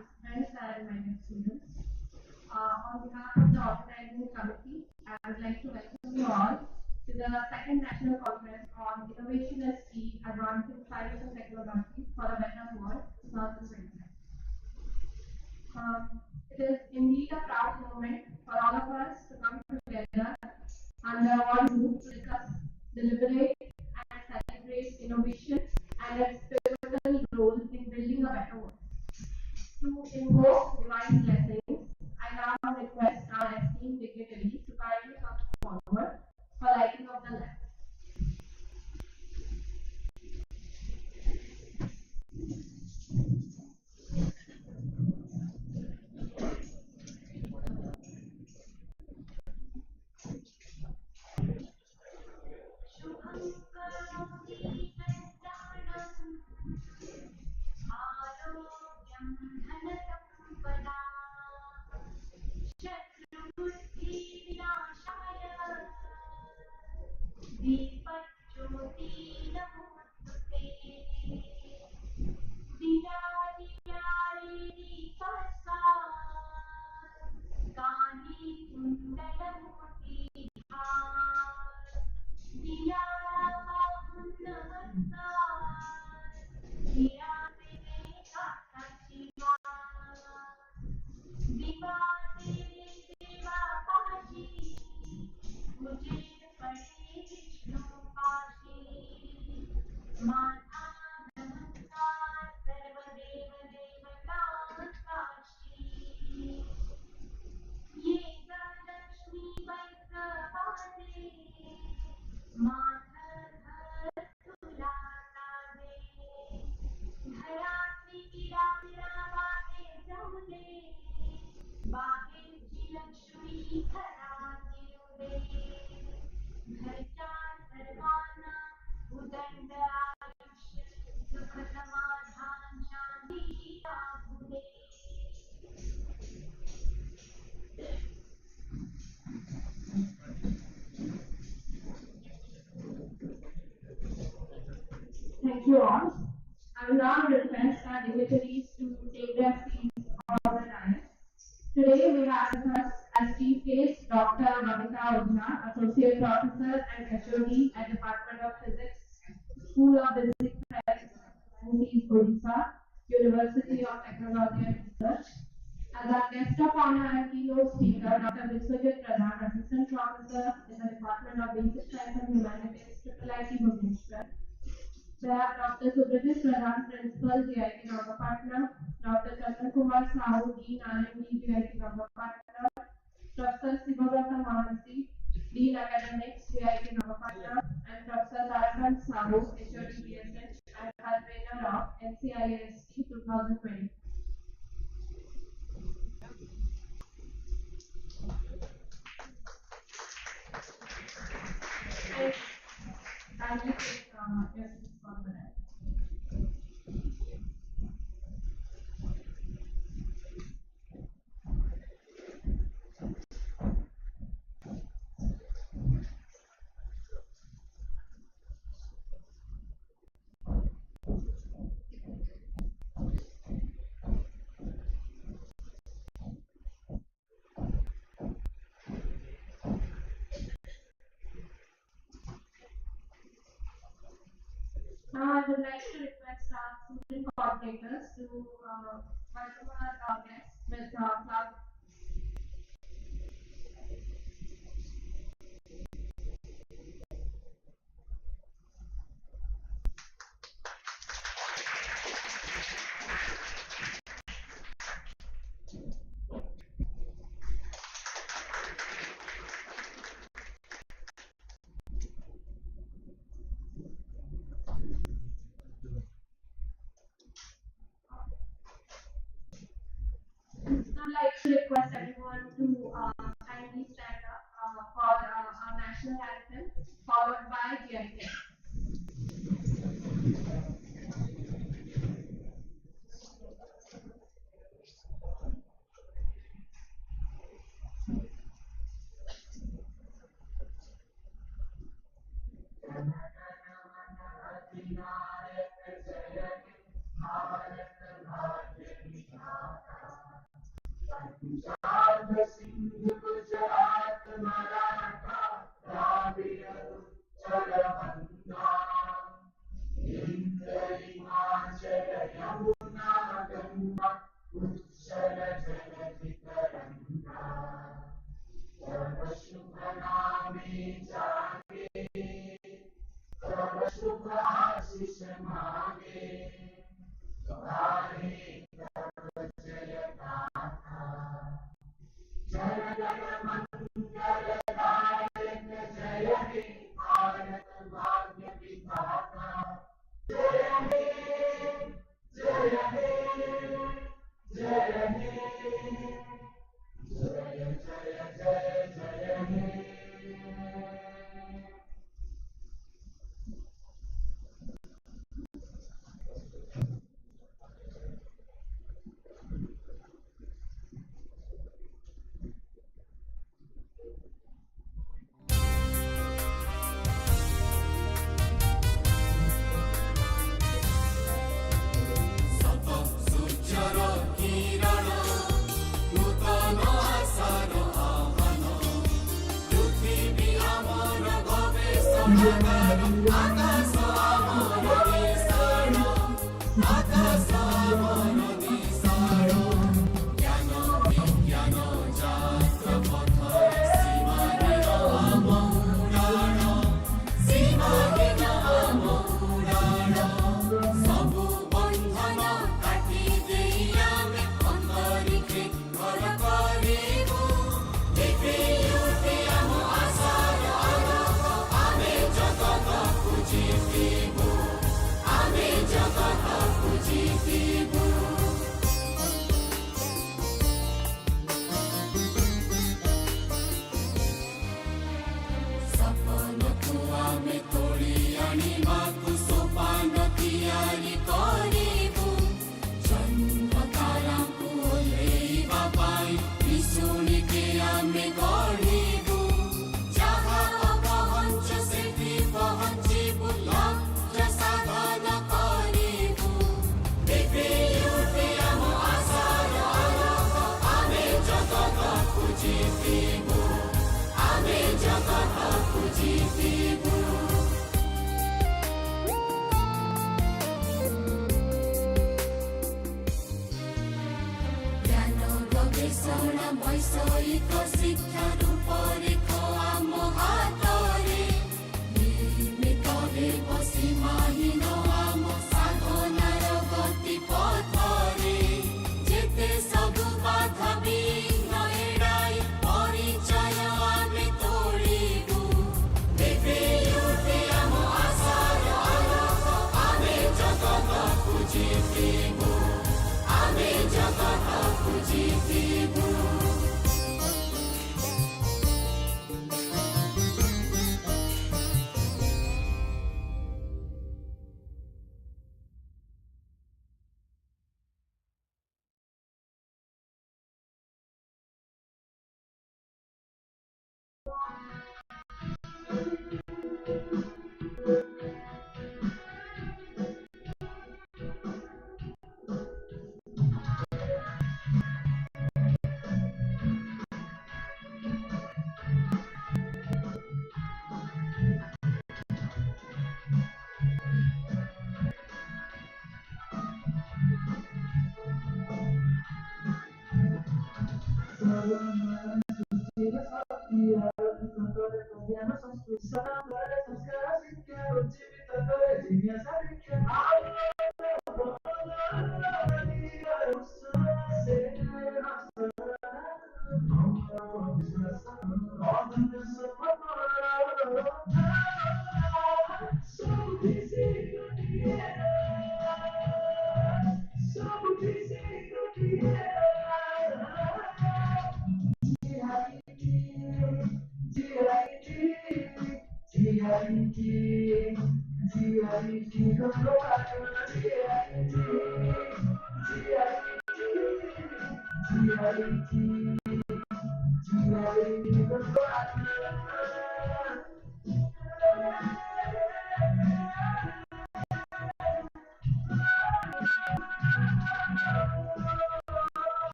participants and my dear students. On behalf of the organizing committee, I would like to welcome you all to the second National Conference on Innovation and Speed Advancing Science and Technology for a Better World 2025. It is indeed a proud moment for all of us to come together under one roof to discuss, deliberate, and celebrate innovation and its pivotal role in building a better world. To invoke divine blessings, I now request our esteemed dignitaries to kindly come forward for lighting of the lamp. Thank you all. I will now request our dignitaries to take their seats on the dais. Today we have with us as chief guest Dr. Ghangapatna, Associate Professor and HOD at Department of Physics, School of Basic Science, Humanities, Odisha, University of Technology and Research. As our guest of honor and keynote speaker, Dr. GIET Pradhan, Assistant Professor in the Department of Basic Science and Humanities, GIET Bhubaneswar. We have Dr. Subhajit Pradhan, Principal, G.I.E.T. Ghangapatna, Dr. Chandan Kumar Sahu, Dean R&D, G.I.T. Ghangapatna, Professor Sivagata Mahanti, Dean Academics, G.I.T. Ghangapatna, and Professor Tarakan Sahu, HOD BSH, and convener of NCIST 2020. Kindly take your seats for the night. Now I would like to request our student coordinators to welcome our guests with club. I would like to request everyone to kindly stand up for our national anthem, followed by GIET.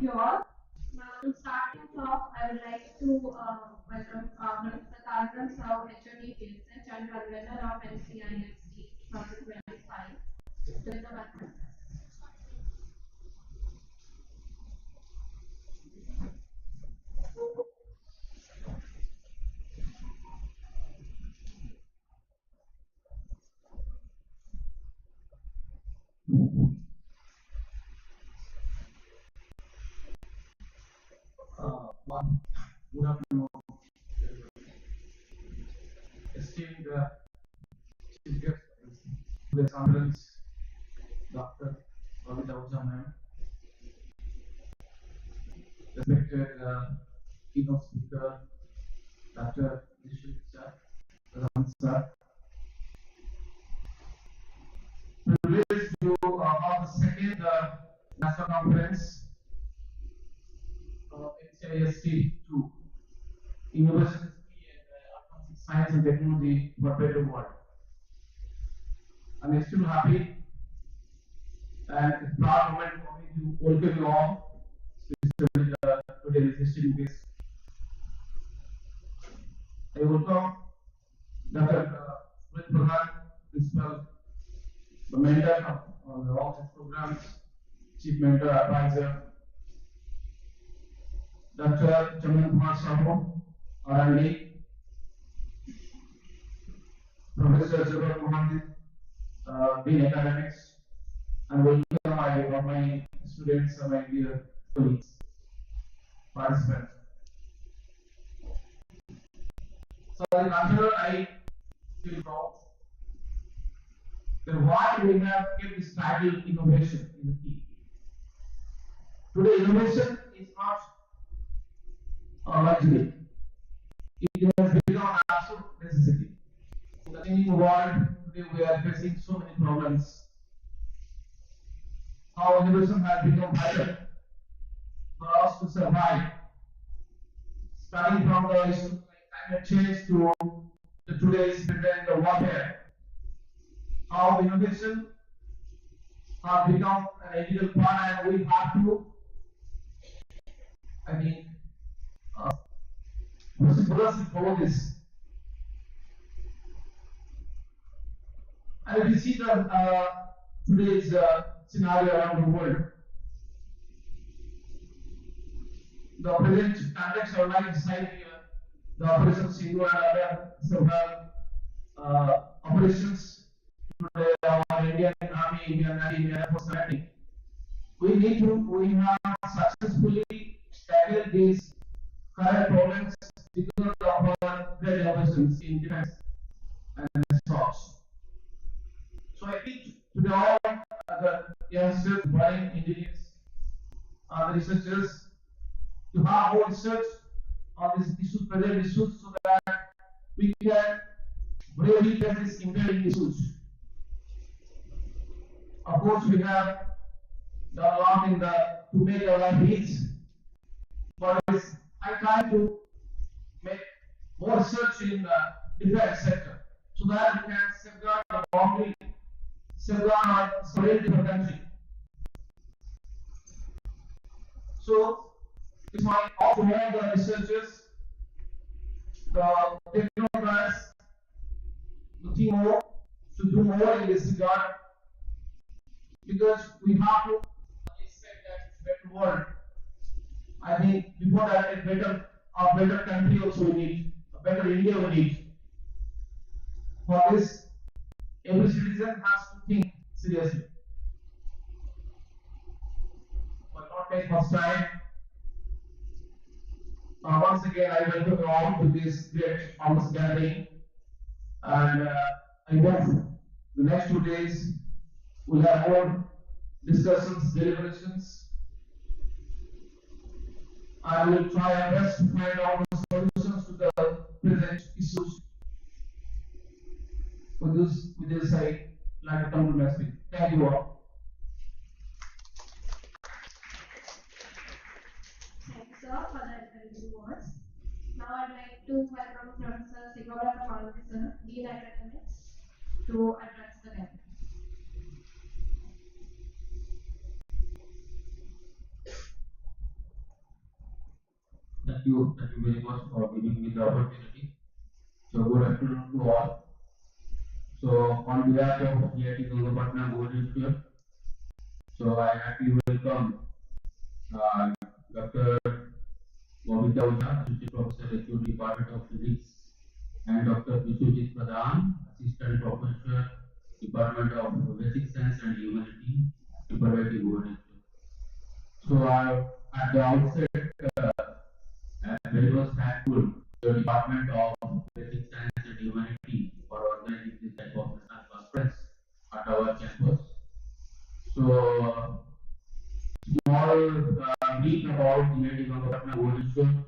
you all. Now, starting off, I would like to welcome Professor Tarzan Sao, HOD Research and Convener of NCIST 2025 to the welcome. Good afternoon, esteemed chief guest, today's conference, Dr. Ravi Davuja ma'am, respected keynote speaker, Dr. Nishit sir, Raman sir, privileged to have the second national conference, NCIST 2, Innovation and Science and Technology for Better World. I'm extremely happy and it's a proud moment for me to welcome you all to today's esteemed guest. I welcome Dr. Pradhan, Principal, the mentor of the all these programs, Chief Mentor Advisor, Dr. Chaman Kumar Sahu, R&D, Professor Zubir Mohammed, Dean Academics, and welcome my students and my dear colleagues, participants. So in answer, I feel proud that why we have kept this title innovation in the key. Today, innovation is not a luxury. It has become an absolute necessity. In the changing world, today we are facing so many problems. How innovation has become vital for us to survive, starting from the issues like climate change to the today's present the warfare. How innovation has become an integral part, and we have to, I mean, progressive follow this. And if you see the today's scenario around the world, the present context of life inside here, the Operation Single and other several operations today, our Indian Army, Indian Navy, Indian Air Force, we have successfully tackled these current problems because of our great innovations in defense and research. So I think today all the youngsters, budding engineers, the researchers, to have more research on these issues, present issues, so that we can bravely face these impending issues. Of course, we have done a lot in the to make our life easy, but it's high time to make more research in the defense sector, so that we can safeguard the boundary, safeguard our sovereignty of the country. So it's my also all the researchers, the technocrats, to think more, to do more in this regard, because we have to expect that better world. I think before that, a better country also we need, a better India we need. For this, every citizen has to think seriously. But not take much time. Once again, I welcome you all to this great honest gathering, and I hope the next 2 days we'll have more discussions, deliberations. I will try our best to find out the solutions to the present issues. With this, I like to come to my speech. Thank you all. Thank you, sir, for the encouraging words. Now I'd like to welcome Professor Ghangapatna, Dean Academics, to address the gathering. Thank you very much for giving me the opportunity. So good afternoon to all. So on behalf of GIET Ghangapatna Bhubaneswar, so I happily welcome uh, Dr. Assistant Professor, HOD Department of Physics, and Dr. Vishwajit Pradhan, Assistant Professor, Department of Basic Science and Humanity, Department of Bhubaneswar. So at the outset, I'm very much thankful to the Department of Basic Science and Humanity for organizing this type of national conference at our campus. So, small brief about GIET Ghangapatna Bhubaneswar,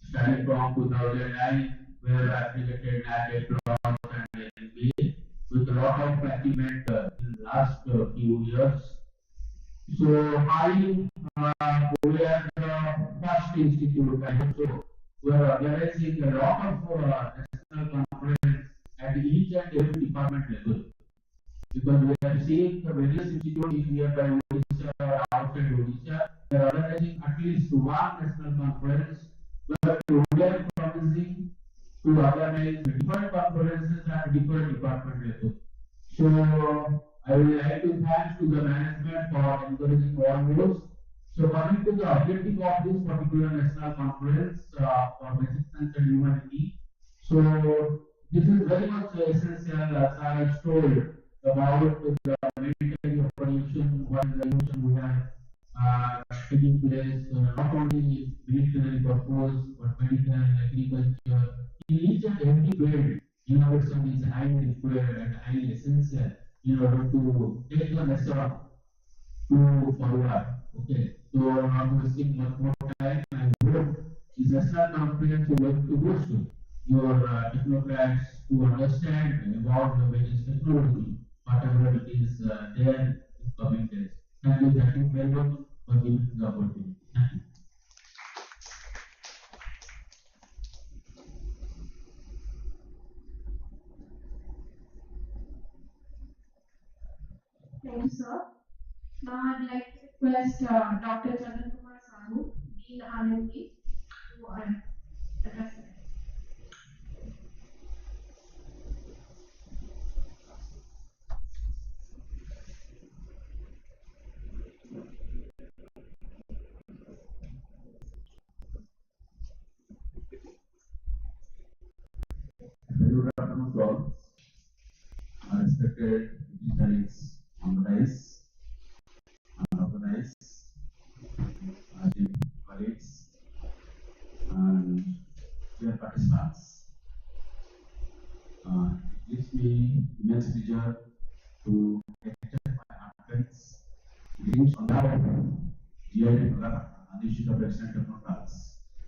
starting from 2009, where I applicated at diploma and MBA with a lot of achievement in the last few years. So I we are the first institute, I hope so. We are organizing a lot of national conference at each and every department level. Because we are seeing the various institutes in nearby Odisha or outside Odisha, they are organizing at least one national conference, but we are promising to organize different conferences at different department level. So I would like to thank to the management for encouraging all those. So coming to the objective of this particular national conference for basic science and humanity. So this is very much essential as I was told about the military operation, what is the evolution we have taking place, not only military purpose, but medical, agriculture, in each and every field, innovation is highly required and highly essential in order to take the nation to forward. Okay, so not wasting much more time, I hope this national conference will going to boost your technocrats to understand about the various technology, whatever it is there in coming days. Thank you very much for giving the opportunity. Thank you. Thank you, sir. Now I'd like to request Dr. Ghangapatna, Dean R&D, to address the Good afternoon to all. Respected dignitaries on the dais, unorganized, colleagues, and dear participants. It gives me immense pleasure to extend my heartfelt greetings on behalf of GIET Bhubaneswar and the Institute of Excellent Technocrats.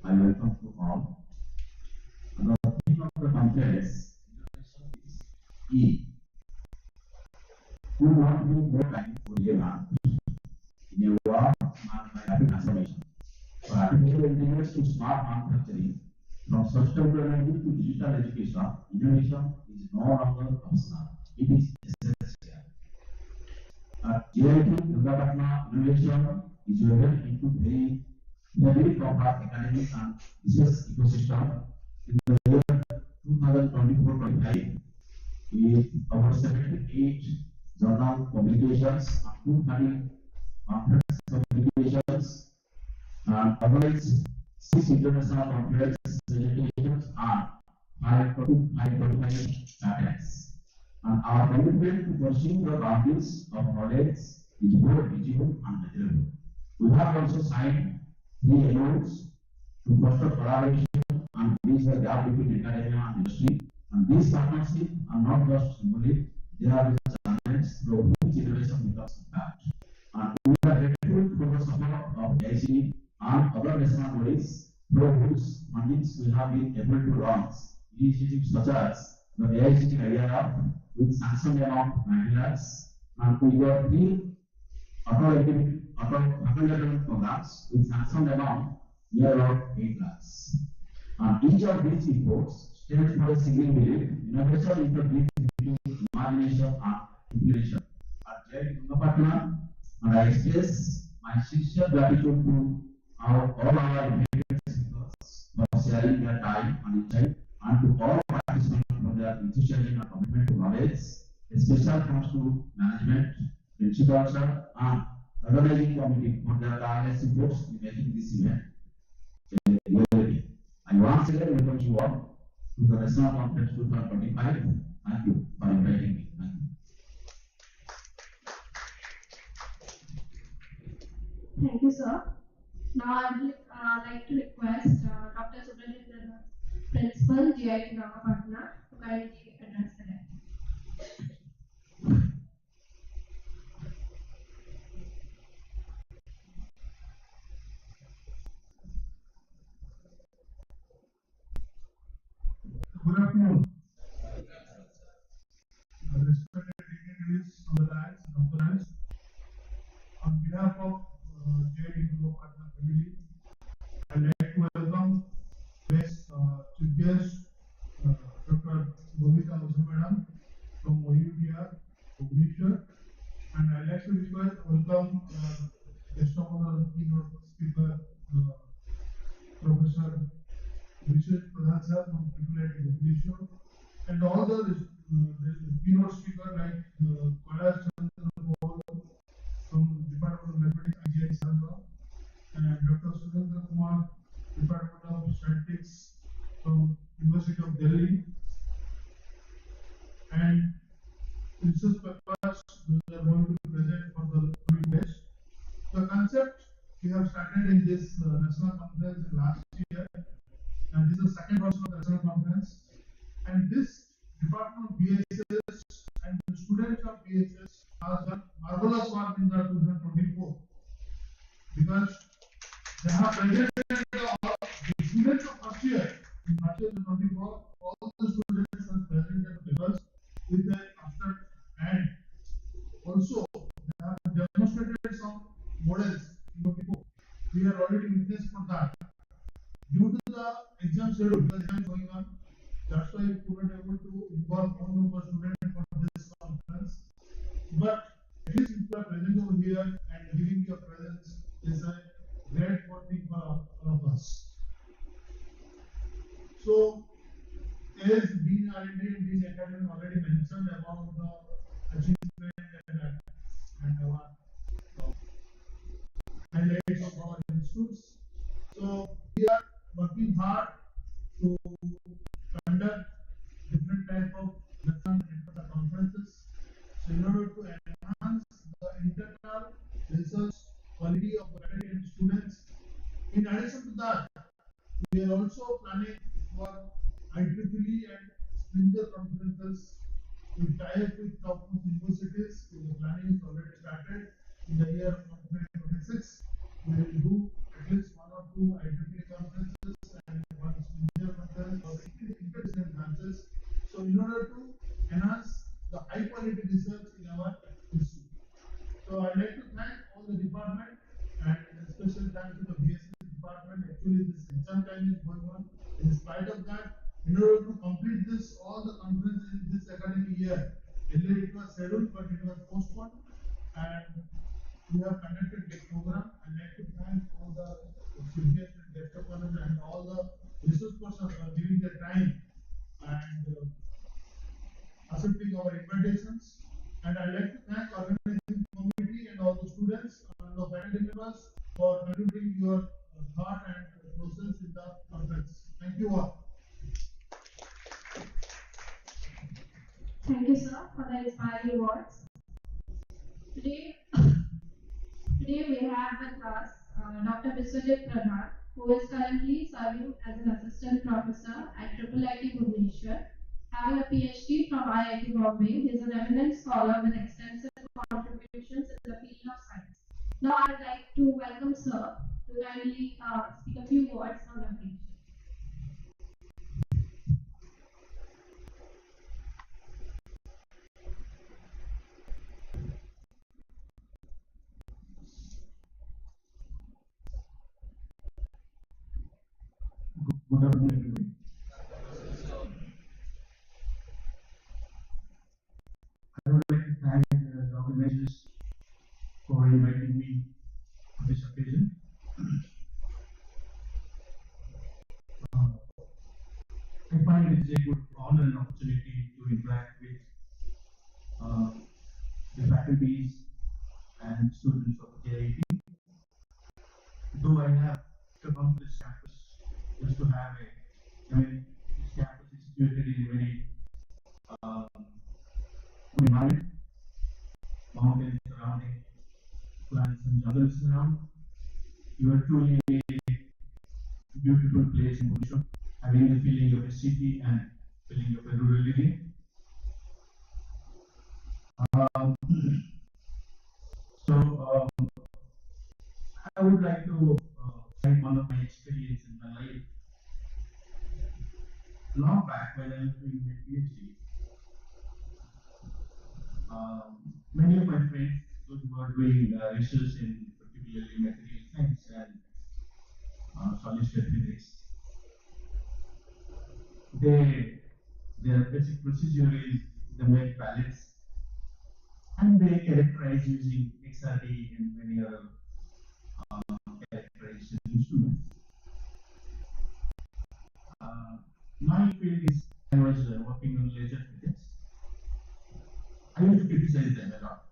I welcome you all. And the theme of the conference is E. Who want to more time for Yema in a war marked by rapid transformation. For artificial intelligence to smart manufacturing, from sustainable energy to digital education, innovation is no longer optional. It is essential. At GIET Bhubaneswar, innovation is woven into very heavily complex academic and research ecosystem in the year 2024-25 with over 78 journal publications and 200 conference publications and organized 6 international conference presentations and 545 patents. And our commitment to pursue the boundaries of knowledge is both visible and measurable. We have also signed 3 MOUs to foster collaboration and bridge the gap between academia and industry. And these partnerships are not just symbolic, they are the channels through which innovation becomes impact. And we are grateful for the support of GIET and other national bodies through whose fundings we have been able to launch initiatives such as the GIET Idea Lab with sanctioned amount 90 lakhs, and we got 3 auto programs with sanctioned amount near about 8 lakhs. Each of these reports stands for a single belief: innovation is the bridge between imagination and implementation. At GIET Bhubaneswar, and I express my sincere gratitude to all our invited speakers sharing their time and insight, and to all participants for their enthusiasm and commitment to knowledge. A special thanks to management, principals, and organizing committee for their tireless efforts in making this event a reality. I once again welcome you all to the National Conference 2025. Thank you for inviting me. Thank you. Thank you, sir. Now I would like to request Dr. Subramanian, Principal, GIET Ghangapatna, to kindly address the lecture. Good afternoon. Respected dignitaries of the lands, on behalf of GIET Bhubaneswar family, I'd like to welcome today's chief guest, Dr. Bhumika Madam from OUTR, Bhubaneswar, and I'd like to welcome guest of honor keynote speaker, Professor Vishal Pradhan sir from IIIT Bhubaneswar, and all the keynote speaker like Kailash Chandra from Department of Mathematics, IGI and Dr. Surendra Kumar, Department of Statistics from University of Delhi, and research papers we are going to present for the coming days. The concept we have started in this national conference last year, and this is the second version of the national conference, and this Department of BSS and the students of BSS has done marvelous work in the 2024 because they have presented the students of first year in first year 2024, all the students have presented papers with an abstract, and also they have demonstrated some models in 2024. We are already witness for that. Due to the exam schedule, because exam is going on, that's why we were not able to involve more number of students for this conference. But at least if you are present over here and giving your presence is a great thing for all of us. So, as Dean R&D and Dean Academy already mentioned about the achievement and our highlights of our institutes. So, we are working hard to conduct different type of lessons and conferences. So in order to enhance the internal research quality of the faculty and students. In addition to that, we are also planning for IEEE and Springer conferences to tie up with top universities. So the planning is already started. In the year of 2026, we will do at least one or two IEEE conferences and one Springer conference or interdisciplinary branches. So in order to enhance the high quality research in our institute. So I'd like to thank all the department and special thanks to the BSc department. Actually, this exam time is going on. In spite of that, in order to complete this, all the conferences in this academic year, earlier it was scheduled, but it was postponed, and we have conducted this program. I'd like to thank all the students and guest of honor and all the research persons for giving their time and accepting our invitations. And I'd like to thank organizing committee and all the students and the faculty members for contributing your thought and process in the conference. Thank you all. Thank you, sir, for the inspiring words. Today we have with us Dr. G.I.E.T Pradhan, who is currently serving as an assistant professor at IIIT Bhubaneswar, having a PhD from IIT Bombay. He is an eminent scholar with extensive contributions in the field of science. Now I would like to welcome sir to kindly speak a few words on the PhD. Good afternoon, everybody. I would like to thank the organizers for inviting me on this occasion. students of GIET. Though I have to come to this campus just to have this campus is situated in a very um, good environment, mountains surrounding, plants and jungles around. You are truly a beautiful place in Bhubaneswar, having the feeling of a city and feeling of a rural living. Um, so I would like to share one of my experience in my life. Long back when I was doing my PhD, many of my friends those who are doing research in particularly material science and solid state physics, they their basic procedure is they make palettes and they characterize using XRD and many other characterization instruments. Uh, my field is I was working on laser physics. I used to criticize them a lot.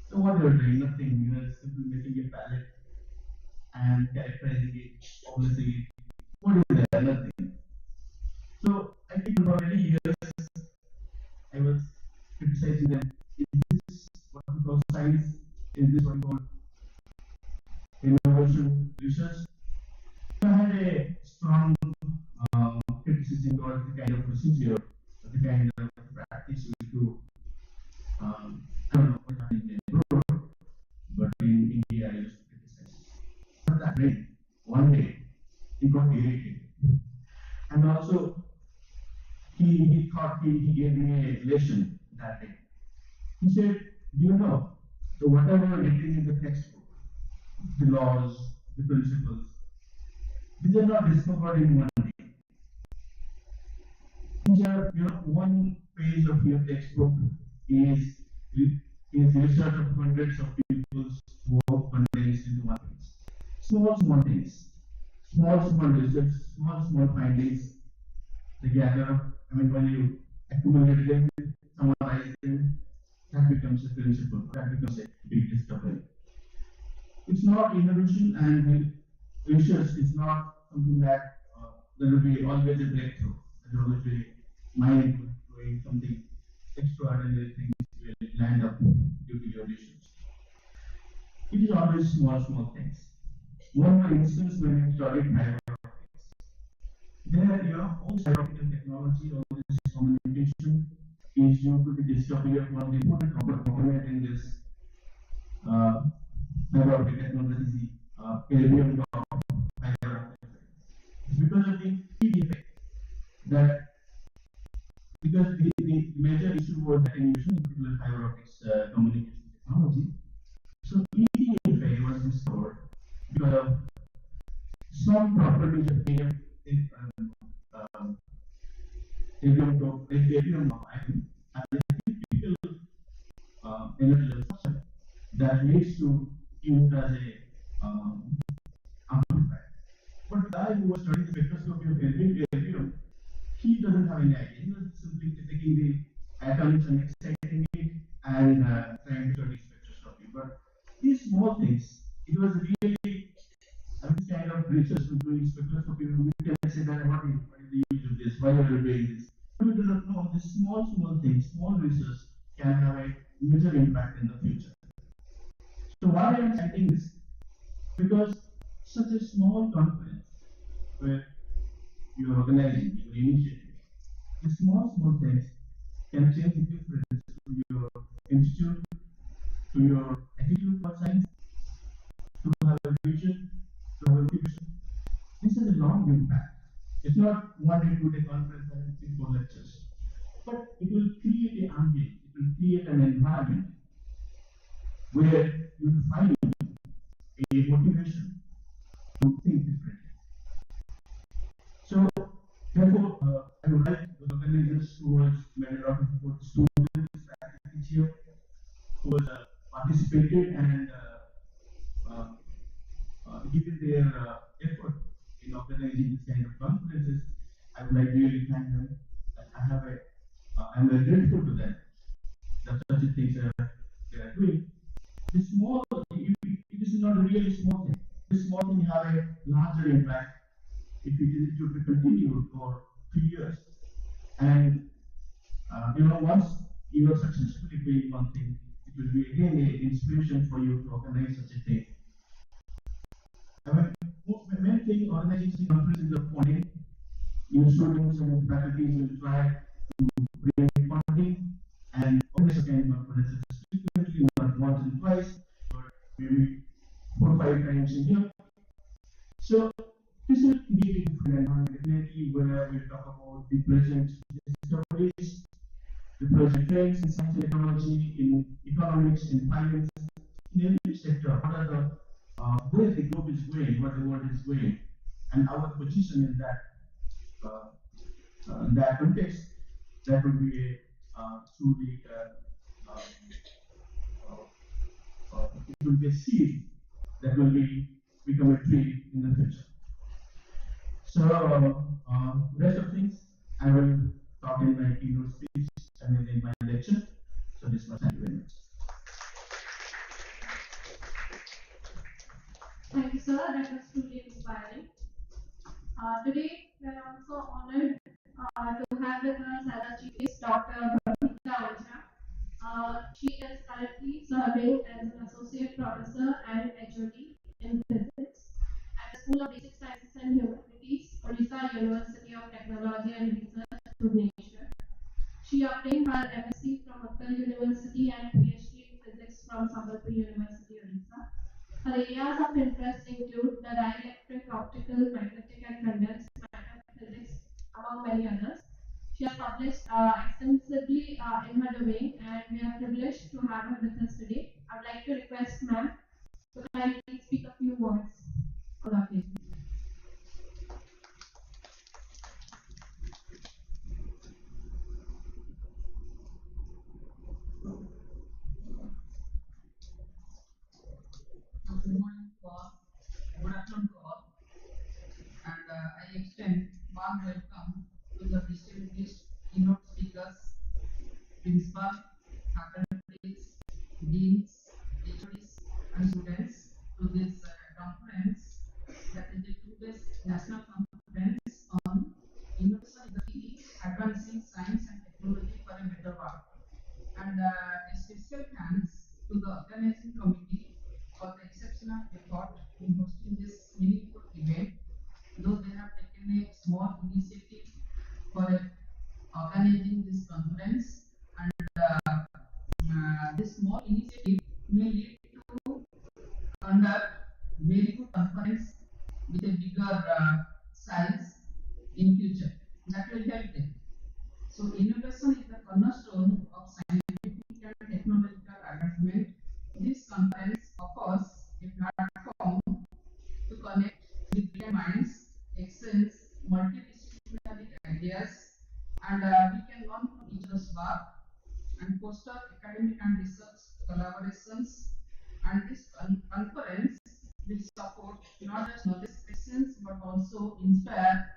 So what you're doing, nothing, you are simply making a palette and characterizing it, publishing it. What is that? Nothing. So I think for many years I was criticizing them. Is this what we call science? Is this what we call innovation research? So I had a strong criticism towards the kind of procedure, the kind of practice we do. I don't know what happened in abroad, but in India I used to criticize. But that day, one day, he got irritated. And also, he thought he gave me a lesson that day. He said, do you know, the whatever written in the textbook, the laws, the principles, these are not discovered in one day. These are, one page of your textbook is research of hundreds of people's work condensed into one page. Small things, small research, small findings, they gather up. When you accumulate them, summarize them, that becomes a principle, that becomes a big discovery. It's not innovation and research is not something that there will be always a breakthrough. There will always be mind doing something extraordinary things will land up due to your research. It is always small things. One more instance when I studied fiber optics. There, all this fiber optical technology, all this communication is due to the discovery of one important component in this fiber optic technology, area of fiber optic. It's because of the heat effect that because the major issue was that in using particular fiber optics communication technology. So EDFA was discovered because of some properties of avium ion as a typical energy structure that leads to use as a amplifier. But the guy who was studying the spectroscopy of avium, he doesn't have any idea. He was simply taking the atoms and exciting it and trying to study spectroscopy. But these small things, it was really this kind of research with doing spectroscopy. We can say that what is the use of this? Why are we doing this? We do not know these small things, small research can have a major impact in the future. So why I am citing this? Because such a small conference where you are organizing, you are initiating, the small things can change the difference to your institute, to your attitude for science, to have a vision, to have a future. This has a long impact. It's not one day, 2 day conference and 3-4 lectures, but it will create an ambience, it will create an environment where you find a motivation to think differently. So, therefore, I would like the organizers who was made a lot of effort, students, faculty here, who was participated and given their effort in organizing this kind of conferences. I would like to really thank them. I'm very grateful to them that such things they are doing. This small, it is not a really small thing. This small thing have a larger impact if it is to be continued for 2 years. And once you are successfully doing one thing, it will be again an inspiration for you to organize such a thing. I mean, main thing organizing conferences of funding. Your students and faculties will try to bring funding and organize again conferences frequently, not once and twice, but maybe 4 or 5 times a year. So this will create a different environment, definitely, where we talk about the present discoveries, the present trends in science and technology, in economics, in finance, in every sector. What are the where the globe is going, what the world is going, and our position in that context. That will be a truly it will be a seed that will become a tree in the future. So, rest of things I will talk in my keynote speech, I mean in my lecture. So this much. Thank you very much. Thank you, sir. That was truly inspiring. Today, we are also honored to have with us as a chief guest Dr. Ghangapatna. She is currently serving as an associate professor and HOD in physics at the School of Basic Sciences and Humanities, Odisha University of Technology and Research, Bhubaneswar. She obtained her MSc from Utkal University and PhD in physics from Sambalpur University, Odisha. Her areas of interest include the dielectric, optical, magnetic, and condensed matter physics, among many others. She has published extensively in her domain, and we are privileged to have her with us today. I would like to request ma'am to kindly speak a few words on the occasion. Good morning to all. Good afternoon to all. And I extend warm welcome to the distinguished keynote speakers, principal, faculties, deans, HODs, and students to this conference, that is the 2 days national conference on innovation in the field, advancing science and technology for a better world. And a special thanks to the organizing committee for the exceptional effort in hosting this meaningful event, though they have taken a small initiative for organizing this conference. And this small initiative may lead to conduct very good conference with a bigger size in future. That will help them. So innovation is the cornerstone of scientific and technological advancement. This conference offers a platform to connect with brilliant minds, exchange multidisciplinary ideas, and we can learn from each other's work and foster academic and research collaborations. And this conference will support not just knowledge questions but also inspire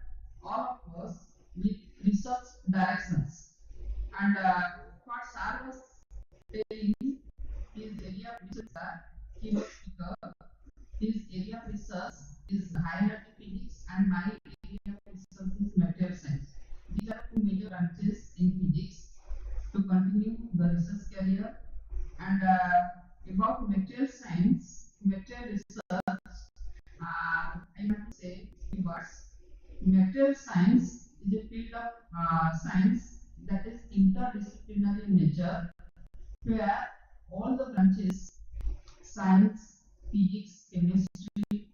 all of us with research directions. And what Sar was saying, his area of research, he was speaker. His area of research is high energy physics, and my area of research is material science. These are two major branches in physics to continue the research career. And about material science, material research, I want to say few words. Material science is a field of science that is interdisciplinary in nature, where all the branches, science, physics, chemistry,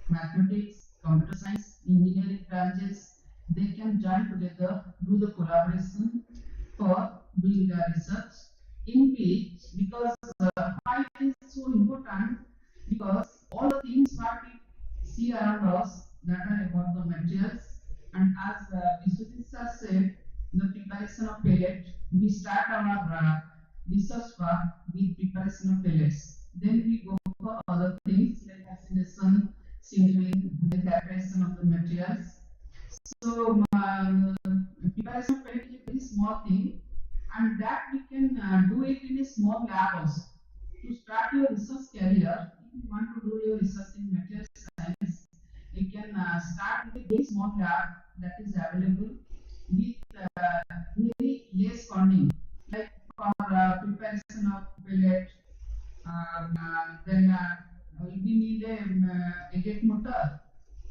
mathematics, computer science, engineering branches, they can join together, do the collaboration for doing the research in which, because why it is so important, because all the things what we see around us that are about the materials, and as Vishwajit sir said, the preparation of pellet, we start our research work with preparation of pellets. Then we go for other things like oxidation, sintering, the characterization of the materials. So preparation of pellet is a very small thing, and that we can do it in a small lab also. To start your research earlier, if you want to do your research in material science, you can start with a very small lab that is available with very less funding, like for preparation of pellet. Then we need a jet motor,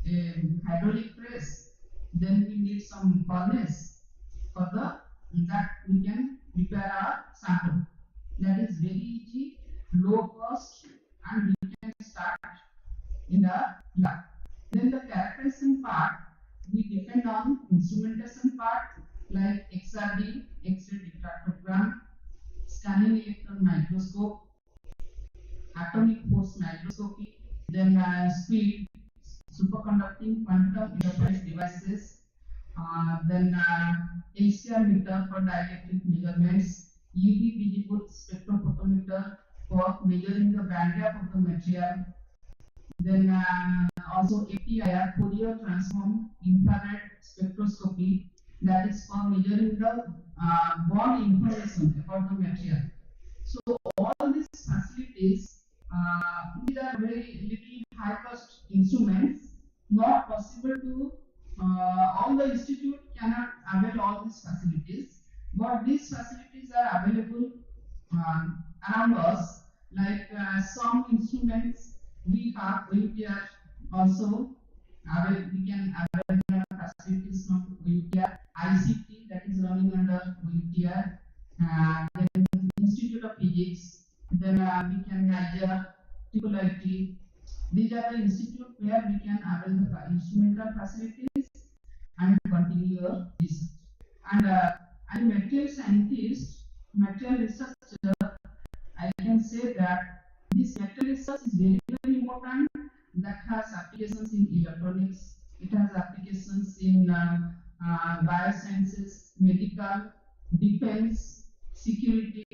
a hydraulic press. Then we need some furnace for the that we can prepare our sample. That is very easy, low cost, and we can start in the lab. Then the characterization part, we depend on instrumentation part like XRD, X-ray diffractogram, scanning electron microscope, atomic force microscopy, then speed, superconducting quantum interference devices, then ACR meter for dielectric measurements, UV visible spectrophotometer for measuring the band gap of the material, then also FTIR, Fourier transform infrared spectroscopy, that is for measuring the bond information about the material. So all these facilities, these are very little high cost instruments, not possible to all the institute cannot avail all these facilities, but these facilities are available around us. Like some instruments we have, we are also we can avail facilities from UTR, ICT that is running under UTR, then Institute of Physics, then we can measure TIIT. These are the institute where we can avail the instrumental facilities and continue your research. And as a material scientist, material researcher, I can say that this material research is very, very important. That has applications in electronics, it has applications in biosciences, medical, defense, security,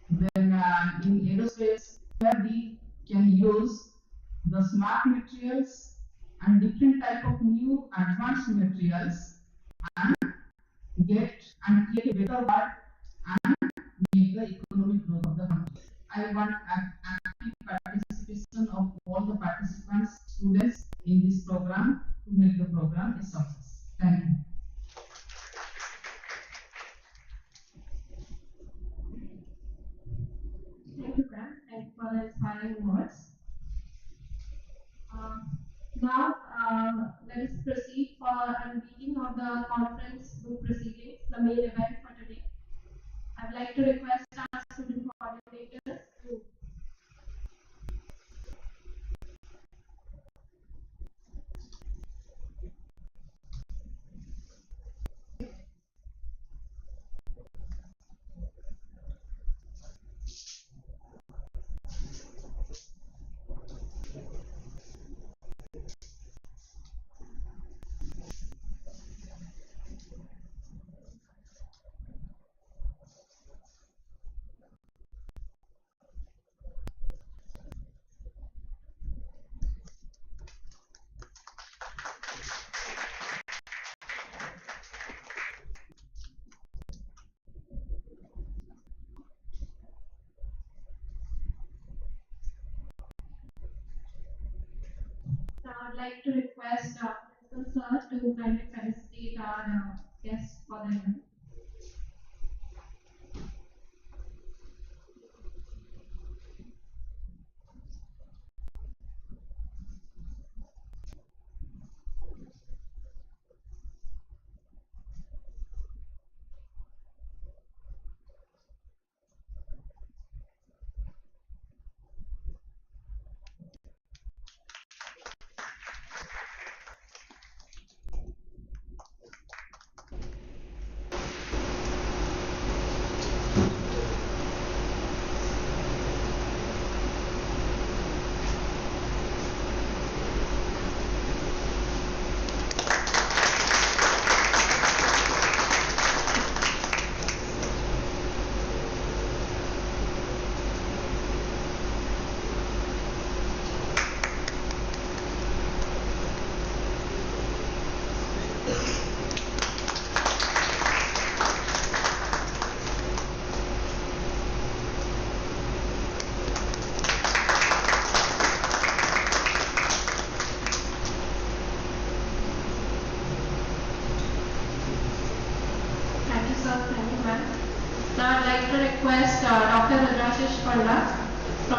then in aerospace, where we can use the smart materials and different type of new advanced materials and get and create a better world and make the economic growth of the country. I want active participation of all the participants, students in this program to make the program a success. Thank you. Thank you, Prem. Thank you for the inspiring words. Now, let us proceed for unveiling of the conference book proceedings, the main event for today. I'd like to request our student coordinators to Now, I'd like to request Principal Sir to kindly felicitate our guests for the event.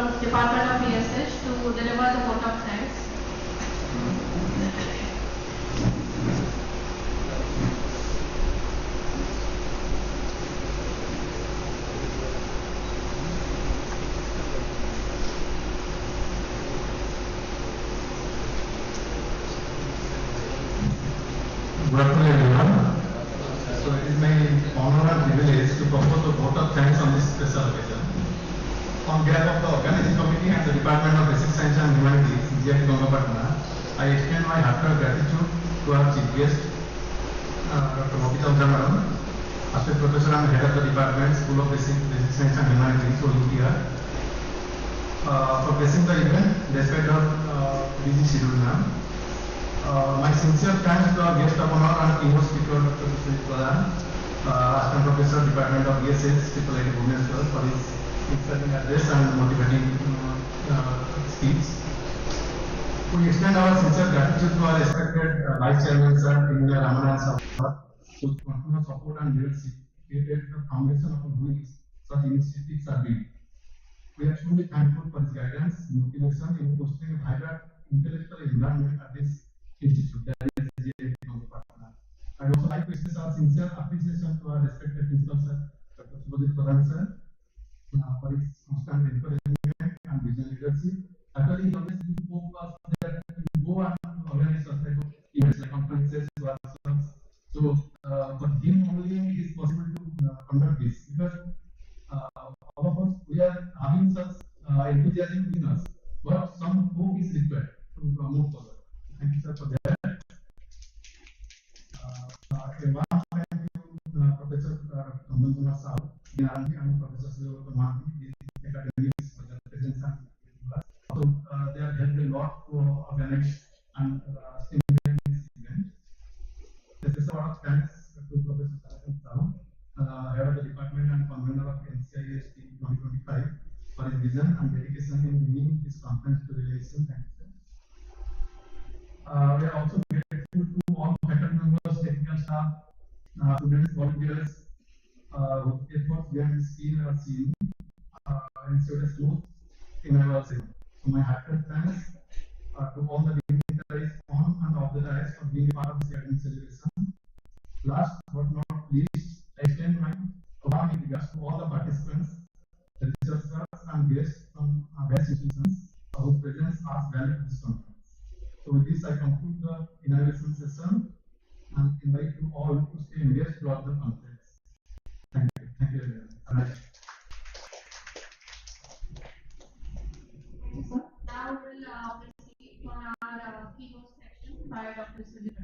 from Department of PSH to deliver the vote of thanks. Good afternoon, everyone. So it is my honor and privilege to propose a vote of thanks on this special occasion. On behalf of the Organizing Committee and the Department of Basic Science and Humanities, G.I.E.T Ghangapatna, I extend my heartfelt gratitude to our chief guest, Dr. Bobita Madam, Associate Professor and Head of the Department, School of Basic Science and Humanities, or UTR, for blessing the event despite her busy schedule now. My sincere thanks to our guest of honor and keynote speaker, Dr. G.I.E.T Assistant Professor, Department of GIET Bhubaneswar, for his inspiring address and motivating speech. We extend our sincere gratitude to our respected Vice Chairman, Sir Indra Ramanan Sir, whose continuous support and leadership created the foundation upon which such initiatives are built. We are truly thankful for his guidance, motivation in fostering a vibrant intellectual environment at this institute, that is GIET Ghangapatna. I would also like to express our sincere appreciation to our respected principal, Sir Dr. Subodhit Sir, for his constant encouragement and vision leadership. Actually, he always used to focus that we go and organize such type of events like conferences, workshops. So, for him only it is possible to conduct this, because all of us, we are having such enthusiasm within us, but some hope is required to move forward. Thank you, sir, for that. A warm thank you, Professor Ghangapatna Sir, and Professor Humanities, academics for their presence and also they have helped a lot to organize and stimulate this event. This is a lot of thanks to Professor Sir, Head of the Department and Convener of GIET 2025, for his vision and dedication in bringing this conference to realization. Thank you, sir. We are also grateful to all faculty members, technical staff, students, volunteers, whose efforts behind the scene are seen and showed us growth in our city. So my heartfelt thanks to all the dignitaries on and off the dais for being a part of this academic celebration. Last but not least, I extend my warm regards to all the participants, researchers and guests from various institutions whose presence adds value to this conference. So with this, I conclude the inauguration session and invite you all to stay engaged throughout the conference. Thank you. Thank you very much. Thank you, sir. Now we'll proceed on our keynote section by Dr. Sujit.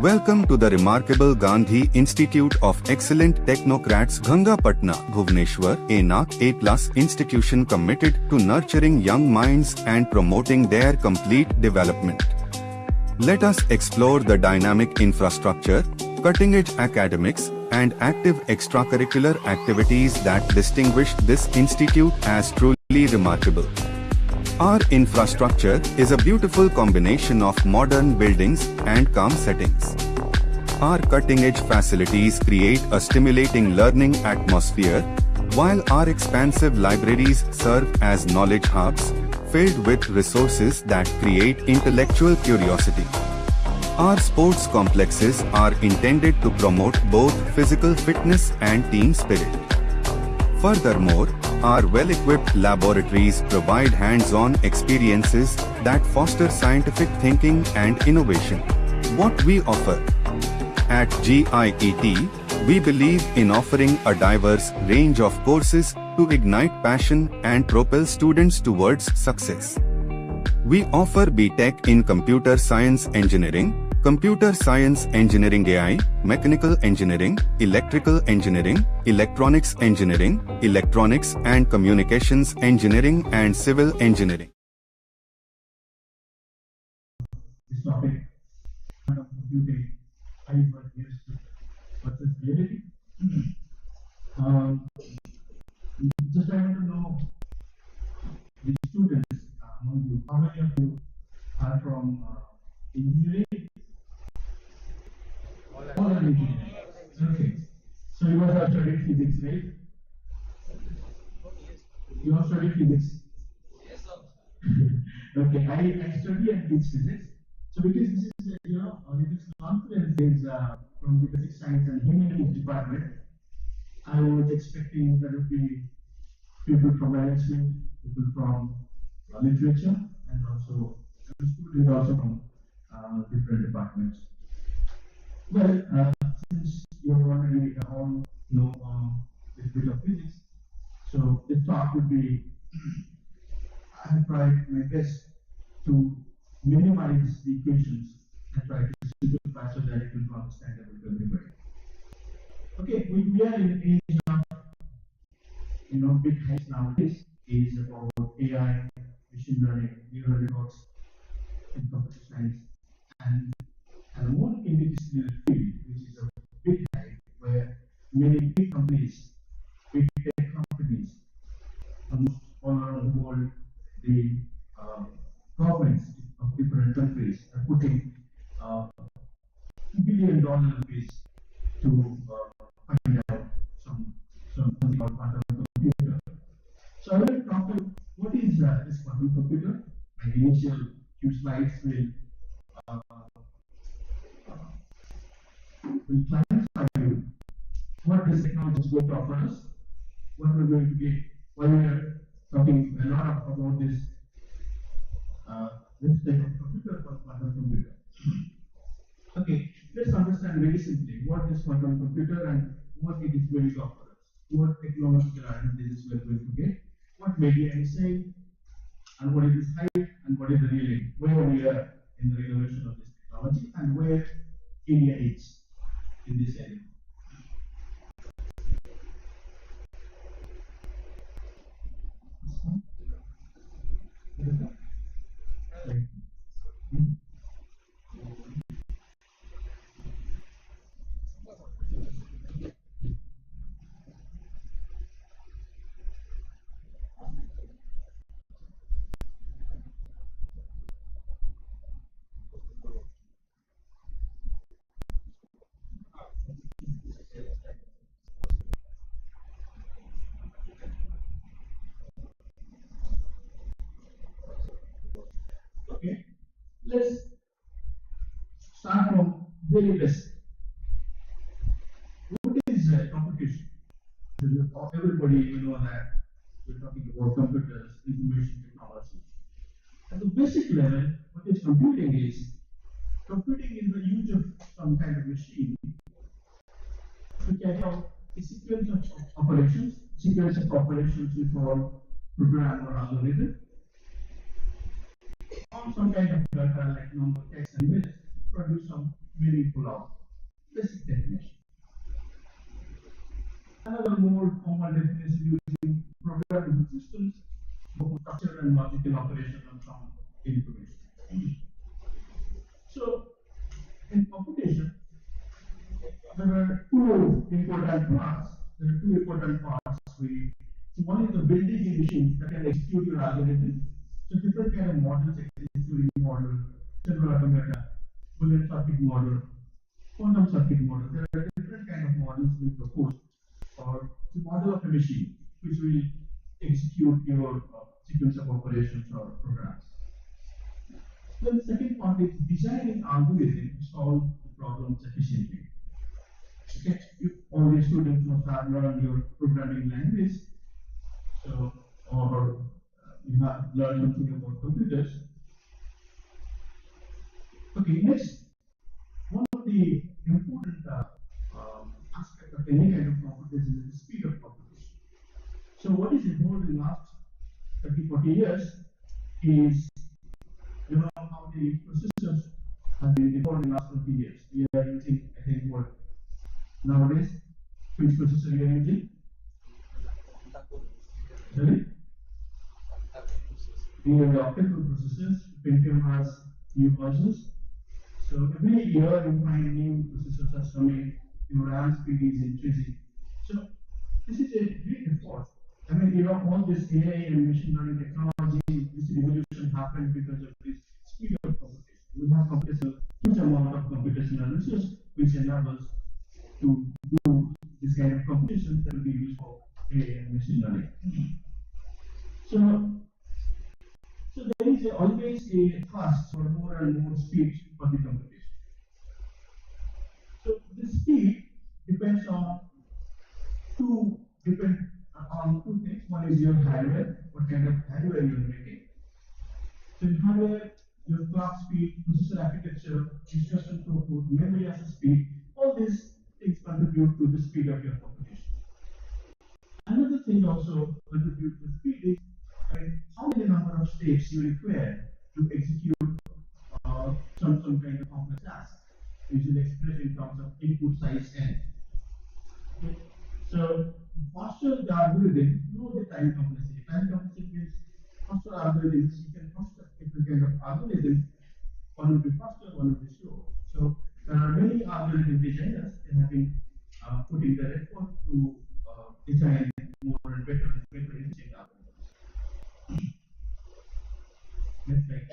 Welcome to the remarkable Gandhi Institute of Excellent Technocrats Ghangapatna, Bhubaneswar, a NAC A+ institution committed to nurturing young minds and promoting their complete development. Let us explore the dynamic infrastructure, cutting-edge academics, and active extracurricular activities that distinguish this institute as truly remarkable. Our infrastructure is a beautiful combination of modern buildings and calm settings. Our cutting-edge facilities create a stimulating learning atmosphere, while our expansive libraries serve as knowledge hubs, filled with resources that create intellectual curiosity. Our sports complexes are intended to promote both physical fitness and team spirit. Furthermore, our well-equipped laboratories provide hands-on experiences that foster scientific thinking and innovation. What we offer at GIET, we believe in offering a diverse range of courses to ignite passion and propel students towards success. We offer B.Tech in Computer Science Engineering, Computer Science Engineering AI, Mechanical Engineering, Electrical Engineering, Electronics Engineering, Electronics and Communications Engineering and Civil Engineering. This topic, quantum computing, how it was used versus reality. Just I want to know the students among you, how many of you are from engineering? All are engineering. Okay. So you guys have studied physics, right? You have studied physics. Okay, I study and teach physics. So because this is this conference is from the physics, science and humanities department, I was expecting there would be people from management, people from literature, and also students also from different departments. Well, since you already all know a bit of physics, so this talk would be I have tried my best to minimize the equations and try to simplify so that it will be understandable to everybody. Okay, we are in an age of big heights nowadays is about AI, machine learning, neural networks, and computer science, and one interdisciplinary field, which is a big height where many big companies, big tech companies, almost all around the world, the governments of different countries are putting $1 billion fees to find out something about quantum computer. So I will talk about what is this quantum computer. My initial few slides will clarify you what this technology is going to offer us, what we're going to get, why we are talking a lot about this this type of computer called quantum computer. Okay, let's understand very simply what is quantum computer and what it is going to offer us, what technological advantages we are going to get, what media is saying, and what is its hype, and what is the real where we are in the evolution of this technology, and where India is in this area. Okay, let's start from very basic. What is computation? Everybody know that we're talking about computers, information technology. At the basic level, what is computing is? Computing is the use of some kind of machine to carry out a sequence of operations. Sequence of operations we call program or algorithm, or some kind of data like number, text, and images to produce some meaningful output. Basic definition. Another more formal definition using programmable systems, both structured and logical operation on some information. So, in computation, there are two important parts. So one is the building a machine that can execute your algorithm. So different kind of models exist: Turing model, general automata, bullet circuit model, quantum circuit model. There are different kind of models we propose, or the model of a machine which will execute your sequence of operations or programs. Then the second part is designing algorithm to solve the problems efficiently. Okay, all the students must have learned your programming language, so or you have learned something about computers. Okay, next, one of the important aspect of any kind of computation is the speed of computation. So what is involved in the last 30-40 years is how the processors has been evolved in the last 20 years. We are using, I think, what nowadays, which processor we are using? Sorry? We have octal processors. Pentium has new versions. So every year you find new processors are coming. Your RAM speed is increasing. So this is a great effort. I mean, all this AI and machine learning technology, this revolution happened because of this speed of computation. We have computational, huge amount of computational resource which enables to do this kind of computation that will be used for AI and machine learning. So there is always a thrust for more and more speed for the computation. So the speed depends on two things. One is your hardware, what kind of hardware you're making. So in hardware, your clock speed, processor architecture, instruction throughput, memory access speed, all these things contribute to the speed of your computation. Another thing also contributes to the speed is how many number of steps you require to execute some kind of complex task. Usually expressed in terms of input size n. Okay. So faster the algorithm, know the time complexity. Time complexity means faster algorithms, you can construct different kind of algorithm. One will be faster, one will be slow. So there are many algorithm designers that have been putting their effort to design more and better efficient algorithms. Next slide.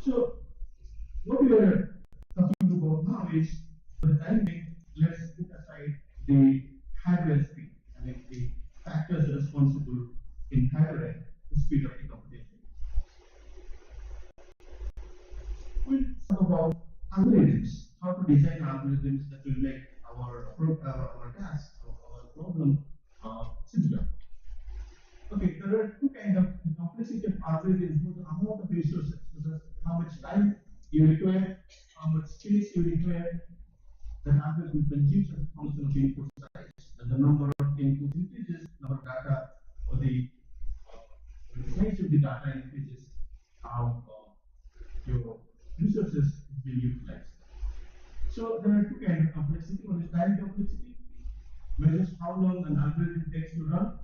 So what we are talking about now is, for the time being, let's put aside the hardware speed. I mean the factors responsible in hardware, the speed of the computation. We'll talk about algorithms, how to design algorithms that will make our task or our problem simpler. Okay, there are two kinds of complexity of algorithms, both the amount of resources, how much time you require, how much space you require. The algorithm consumes as a function of input size. And the number of inputs increases, number of data, or the size of the data increases, how your resources is being utilized. So there are two kinds of complexity. One is time complexity, measures how long an algorithm takes to run,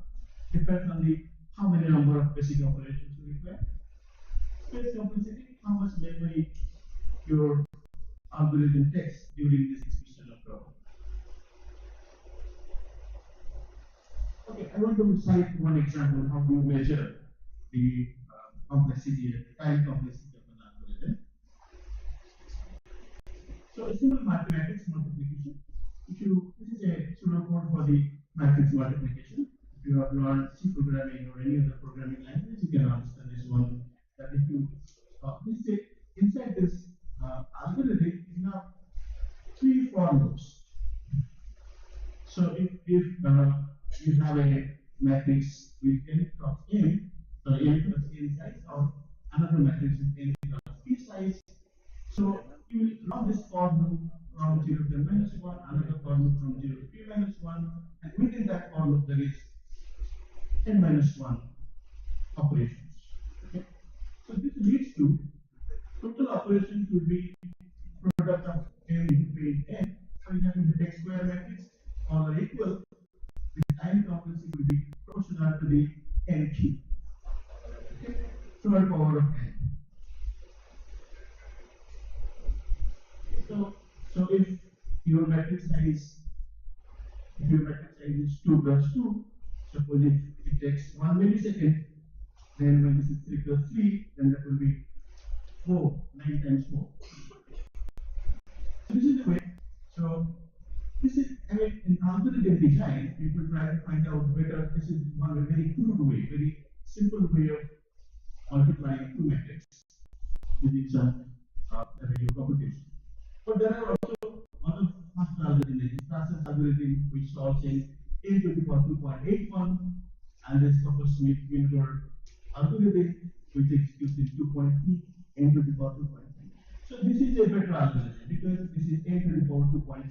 depends on the how many number of basic operations you require. Space complexity, how much memory your algorithm takes during this execution of problem. Okay, I want to cite one example how you measure the complexity and the time complexity of an algorithm. So a simple mathematics multiplication. This is a pseudocode for the matrix multiplication. If you have learned C programming or any other programming language, you can understand this one. That if you inside this algorithm, you have three for loops. So if you have a matrix with n cross n, so n plus n size, or another matrix with n cross p size, so you will run this for loop from 0 to n-1, another for loop from 0 to p-1, and within that for loop there is n-1 operations. Okay? So this leads to total operations will be product of n into p n. For example, the x square matrix all are equal. The time complexity will be proportional to the n cube. Okay? Third power of n. So if your matrix size is 2 plus 2, suppose if it takes 1 millisecond, then when this is 3 plus 3, then that will be 4, 9 times 4. So this is the way. So this is, I mean, in algorithm design, people try to find out whether this is one very crude way, very simple way of multiplying two matrices using some radio computation. But there are also other faster algorithms, like the process algorithm, which solves in n to the power 2.81, and this Smith-Winford algorithm, which executes in 2.3 n to the power 2.3. So this is a better algorithm because this is n to the power 2.3.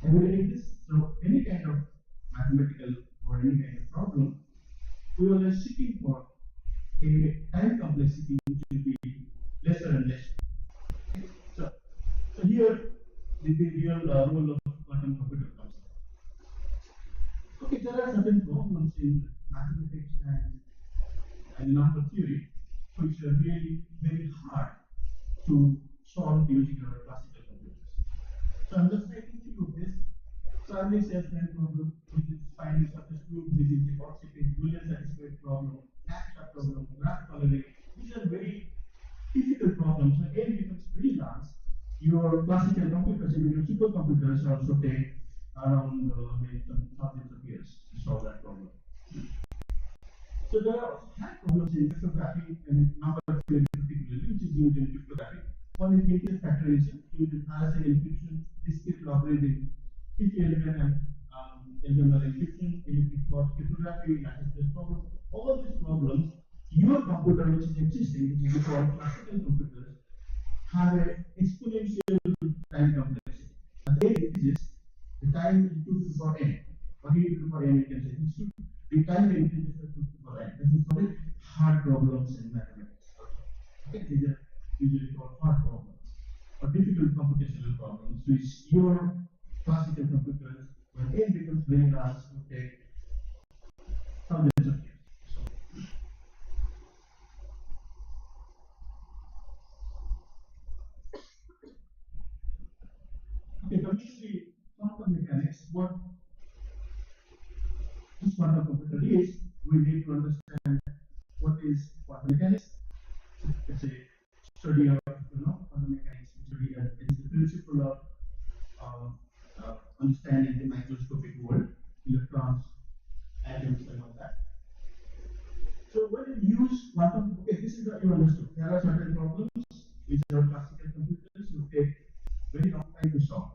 evaluating this. So any kind of mathematical or any kind of problem, we are seeking for a time complexity which will be lesser and less. So, so here the real role of quantum computer comes in. Okay, there are certain problems in mathematics and number theory which are really very hard to solve using our classical computers. So I'm just making few of this. Primary self-reference problem, which is finding surface group, which is the positive Boolean satisfied problem, abstract problem, graph coloring. These are very difficult problems. When n becomes very large, your classical computers, even your supercomputers, also take around some thousands of years to solve that problem. So there are hard problems in cryptography and number theory particularly, which is used in cryptography. One is integer factorization, used in RSA encryption, discrete logarithm, CCLN and LML encryption, elliptic plot cryptography, lattice problem. All these problems, your computer which is existing, which is called classical computers, have an exponential time complexity. And they increases the time is 2 to the power n, or e to the power n, you can say. It's 2. The time increases to 2 to the power n. This is called hard problems in mathematics. Okay, these are usually called hard problems or difficult computational problems, which your classical computers, when n becomes very large, will take thousands of years. So, okay, coming to the quantum mechanics, what this quantum computer is, we need to understand what is quantum mechanics. It's a study of quantum mechanics. Study it's the principle of understanding the microscopic world, electrons, atoms, and all that. So when you use quantum, okay, this is what you understood. There are certain problems which our classical computers will take very long time to solve.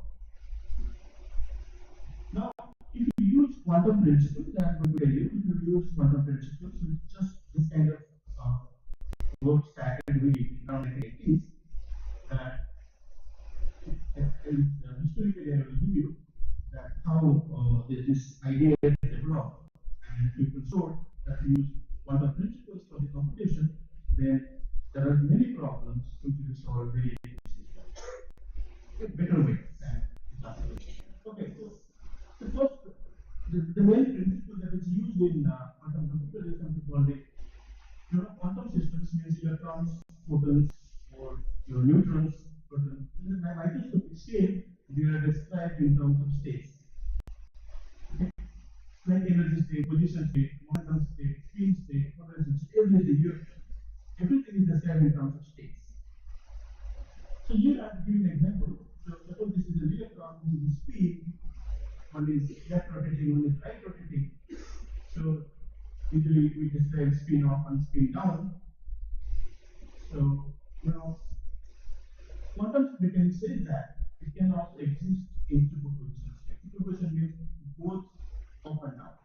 Now, if you use quantum principles, I'm going to tell you, if you use quantum principles, with just this kind of work started really around the 80s, historically I will give you that how this idea is developed and people showed that you use quantum principles for the computation, then there are many problems which will be solved very easily. A better way than classical. Okay, so the first, the main principle that is used in quantum computer is something called the quantum systems means electrons, photons, or your neutrons, protons. In my microscopic scale, they are described in terms of states. Okay? Like energy state, position state, momentum state, spin state, potential state, everything is described in terms of states. So here I am giving an example. So suppose this is an electron, this is spin, one is left rotating, one is right rotating. So usually we describe spin up and spin down. So quantum mechanics says that it can also exist in superposition state. Superposition means both up and down,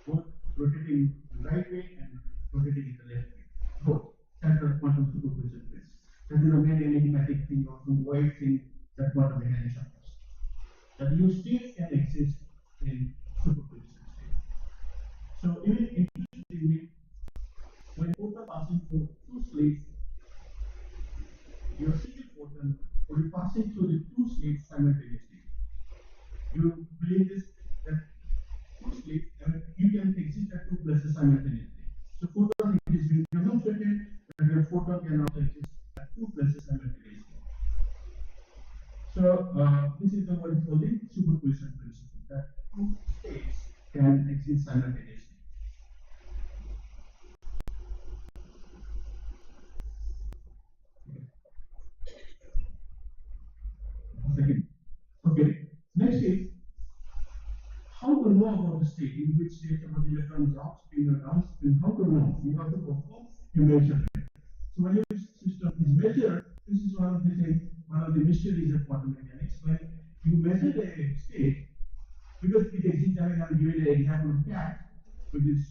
both rotating the right way and rotating in the left way. Both. That's what quantum superposition is. That is a very enigmatic thing or some wide thing that quantum mechanics offers. That your states can exist in superposition state. So even interestingly, when photon passing through two slates, your single photon will be passing through the two slates simultaneously. You believe this that two slates you can exist at two places simultaneously. So photon is being demonstrated that your photon can also exist at two places simultaneously. So this is the what is called the superposition principle, that two states can exist simultaneously. Second. Okay. Next is how to know about the state, in which state of the electron is upspin or downspin. How to know? You have to perform a measurement. So when your system is measured, this is one of the mysteries of quantum mechanics. When you measure a state, because it exists, I mean, I'm giving an example of cat, which is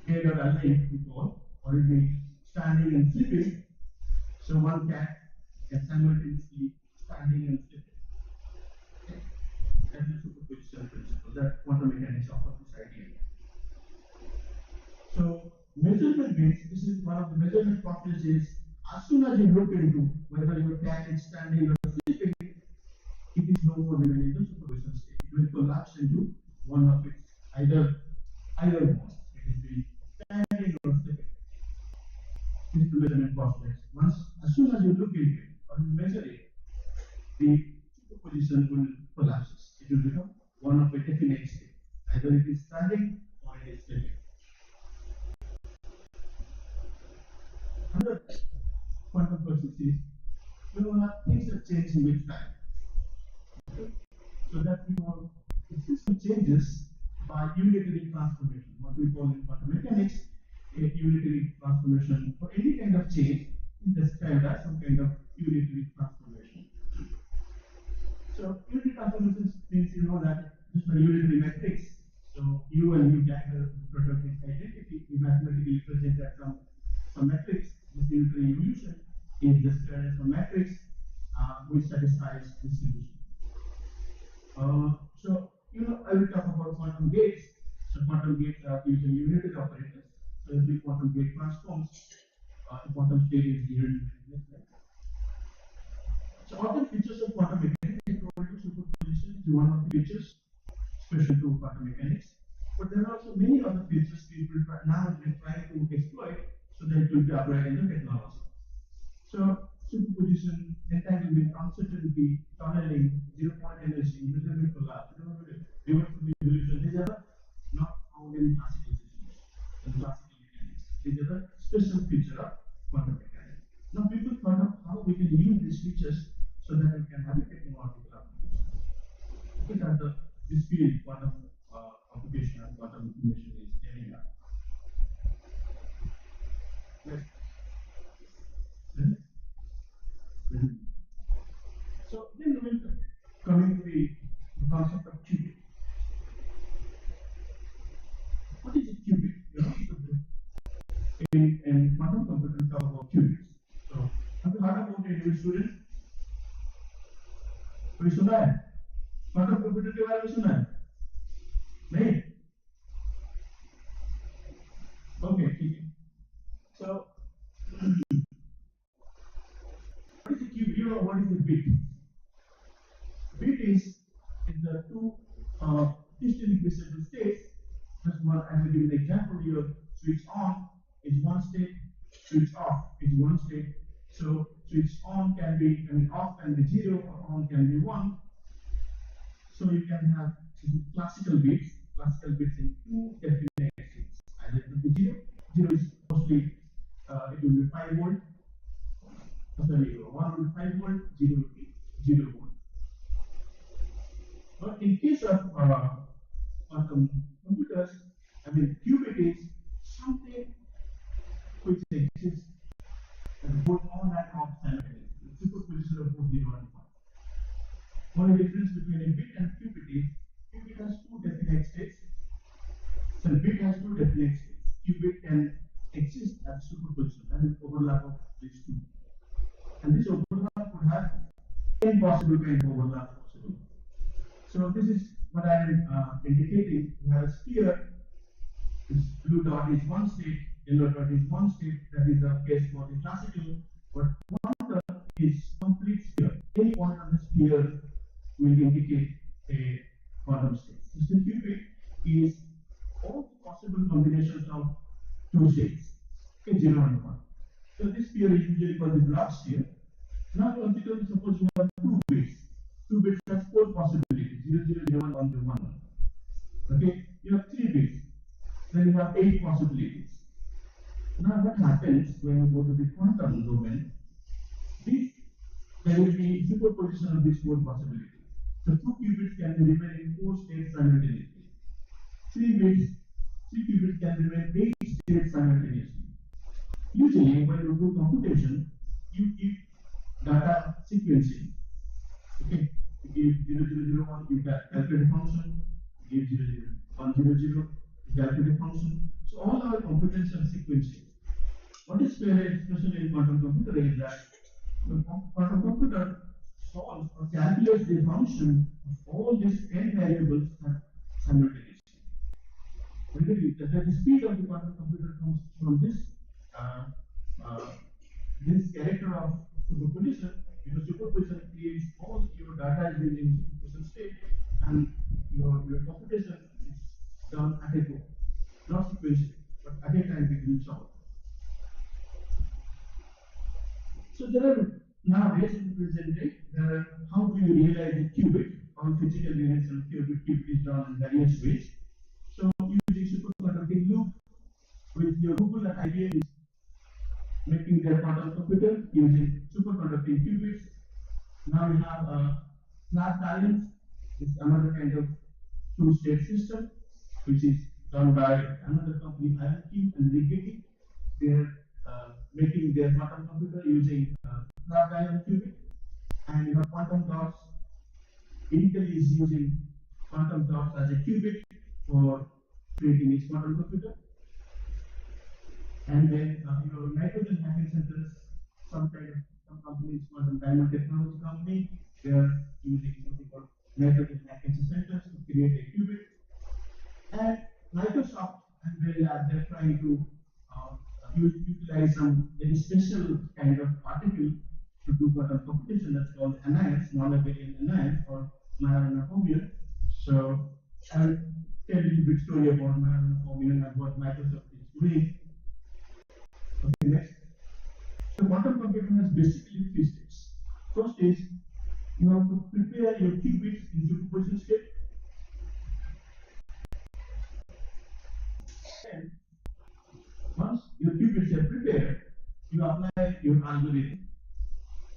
dead or alive before, or it may standing and sleeping. So one cat can simultaneously standing and sleeping. Okay. That is the superposition principle that quantum mechanics offers this idea. So measurement means this is one of the measurement processes. As soon as you look into whether your cat is standing or sleeping, it is no more remaining in the superposition state. It will collapse into one of its either one. It is the standing or sleeping. This is the measurement process. Once as soon as you look into it or you measure it, the superposition will collapse. It will become one of a definite state. Either it is standing or it is sleeping. Another quantum process is things are changing with time. So that we call the system changes by unitary transformation. What we call in quantum mechanics a unitary transformation. For any kind of change is described as some kind of unitary transformation. So unitary transformation means that just a unitary matrix. So U and U gather the product is identity. We mathematically represent that some matrix. This unitary evolution is described as a matrix which satisfies distribution. So I will talk about quantum gates. So quantum gates are usually unitary operators. So every quantum gate transforms, the quantum state is unitary. So other features of quantum mechanics, I told you superposition is one of the features special to quantum mechanics. But there are also many other features people now trying to exploit so that it will be applied in the technology. So superposition, entanglement, uncertainty, tunneling, zero-point energy, measurement collapse, reversible evolution, these are not found in classical systems, in classical mechanics. These are the special feature of quantum mechanics. Now people thought of how we can use these features so that we can have a technological application. Look at this field, quantum computation and quantum information is aiming at. So then we will coming to the concept of qubit. What is a qubit? In quantum computing talk about qubits. So have you heard about it, new student? कोई सुना है? Quantum computer के बारे में सुना है? नहीं? Okay, ठीक है. So what is a qubit? You know what is a bit? Bit is the two distinguishable states. Just one, I will give an example here. Switch on is one state, switch off is one state. So switch on can be, off can be 0 or on can be 1. So you can have classical bits in two definite states. Either it will be 0. 0 is mostly, it will be 5 volt. Sorry, 1 will be 5 volt, 0 will be 0 volt. But in case of quantum computers, qubit is something which exists both on and off simultaneously. The superposition of both 0 and 1. Only difference between a bit and qubit is qubit has two definite states. So bit has two definite states. Qubit can exist as superposition and overlap of these two. And this overlap could have any possible kind of overlap possible. So this is what I am indicating. We have a sphere. This blue dot is one state, yellow dot is one state. That is the case for the classical. But quantum is complete sphere. Any point on the sphere will indicate a quantum state. So the qubit is all possible combinations of two states, okay, 0 and 1. So this sphere is usually called the block sphere. Now consider, suppose you have two bits. Two bits has 4 possibilities, 0, 0, 0, 1, 1, 0, 1. Okay, you have 3 bits. Then you have 8 possibilities. Now what happens when you go to the quantum domain? There will be superposition of these 4 possibilities. So 2 qubits can remain in 4 states simultaneously. 3 qubits can remain 8 states simultaneously. Usually when you do computation, you keep data sequencing. Okay, you give 0, 0, 0, 1, you calculate a function, you give 0, 0, 1, 0, 0, you calculate a function. So all our computation sequencing. What is especially in quantum computer is that the quantum computer solves or calculates the function of all these 10 variables simultaneously. The speed of the quantum computer comes from uh, uh, this character of superposition. Superposition creates all your data is in superposition state, and your computation is done at a go, not sequentially, but at a time between each other. So there are nowadays in the present day, how do you realize a qubit? All physical units of qubit is done in various ways. So using superconducting loop with your Google and IBM is making their quantum computer using superconducting qubits. Now we have flat balance, is another kind of two-state system, which is done by another company, IBM and GIET. They're making their quantum computer using flat balance qubit, and you have quantum dots. Intel is using quantum dots as a qubit for creating its quantum computer. And then your nitrogen hacking centers, some companies, quantum diamond technology company, they are using something called nitrogen hacking centers to create a qubit. And Microsoft and Bell Lab, they're trying to utilize some very special kind of particle to do quantum computation that's called anions, non-abelian anions, or Majorana fermion. So I'll tell you a bit story about Majorana fermion and what Microsoft is doing. Okay, next. So quantum computing has basically three steps. First is you have to prepare your qubits in superposition state. And once your qubits are prepared, you apply your algorithm.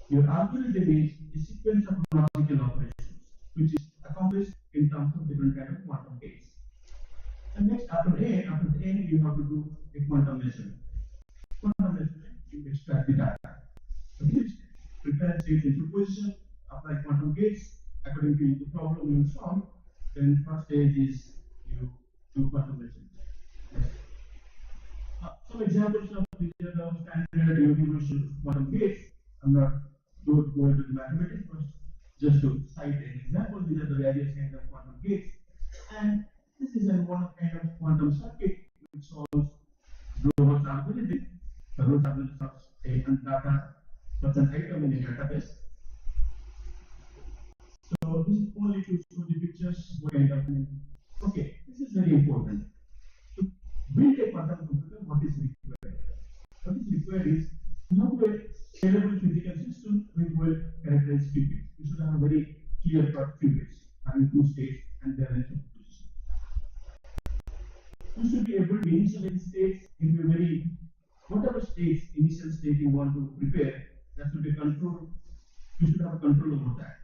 Your algorithm is a sequence of logical operations, which is accomplished in terms of different kind of quantum gates. And next, after the N, you have to do a quantum measurement. Quantum measurement, you extract the data. So this prepare state in superposition, apply quantum gates according to the problem you solve. Then first stage is you do quantum measurement. Next. Some examples of these are the standard universal quantum gates. I'm not going to go into the mathematics, but just to cite an example, these are the various kinds of quantum gates. And this is one kind of quantum circuit which solves Blower's algorithm. The Blower's algorithm solves a data such an item in a database. So this is only to show the pictures what kind of. Okay, this is very important. To build a quantum computer, what is required? What is required is you have a scalable physical system with well characterized qubits. You should have a very clear cut qubits having two states and their in superposition. You should be able to initialize states into a very whatever states, initial state you want to prepare, that should be controlled. You should have a control over that.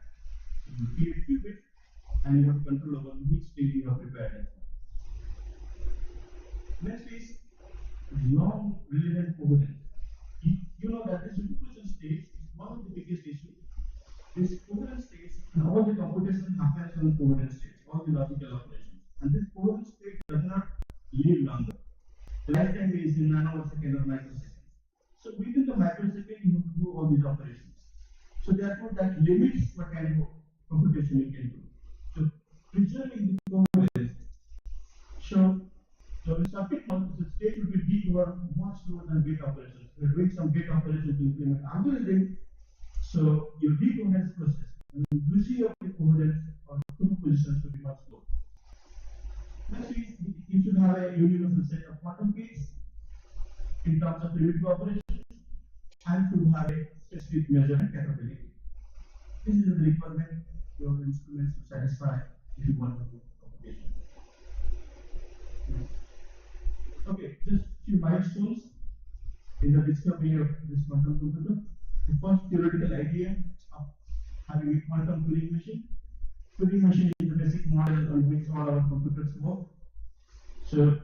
You create qubits and you have control over which state you have prepared. Next is non-relevant coherence. You know that the superposition state is one of the biggest issues. This coherence states and all the computation happens on coherence states, all the logical operations. And this coherence state does not live longer. The lifetime is in nanosecond or microsecond. So within the microsecond, you have to do all these operations. So therefore, that limits what kind of computation you can do. So preserving the coherence. So the subject of the state will be decoder much slower than gate operations. We are doing some gate operations to implement algorithm. So your decoherence process and the usually of the coherence or superposition should be much slower. Next is you should have a universal set of quantum gates in terms of primitive operations and should have a specific measurement capability. This is the requirement your instruments to satisfy if you want to do computation. Okay, just few milestones in the discovery of this quantum computer. The first theoretical idea of having a quantum Turing machine. Turing machine is the basic model on which all our computers work. So,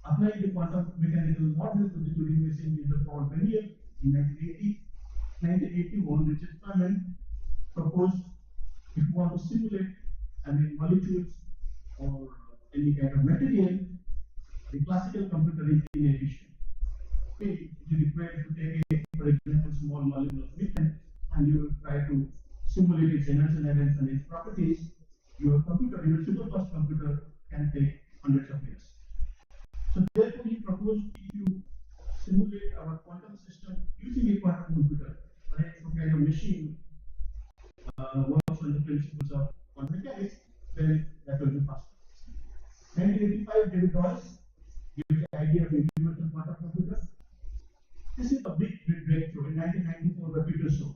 applying the quantum mechanical model to the Turing machine is the Paul Benioff in 1981, Richard Feynman proposed if you want to simulate, molecules or any kind of material, the classical computer is inefficient. Okay, you require to take a, for example, small molecule of methane and you will try to simulate its energy levels and its properties, your computer, your superfast computer, can take hundreds of years. So therefore, we propose if you simulate our quantum system using a quantum computer or some kind of machine works on the principles of quantum mechanics, then that will be faster. 1985, David Royce gave the idea of a universal quantum computer. This is a big breakthrough. In 1994, by Peter Shaw,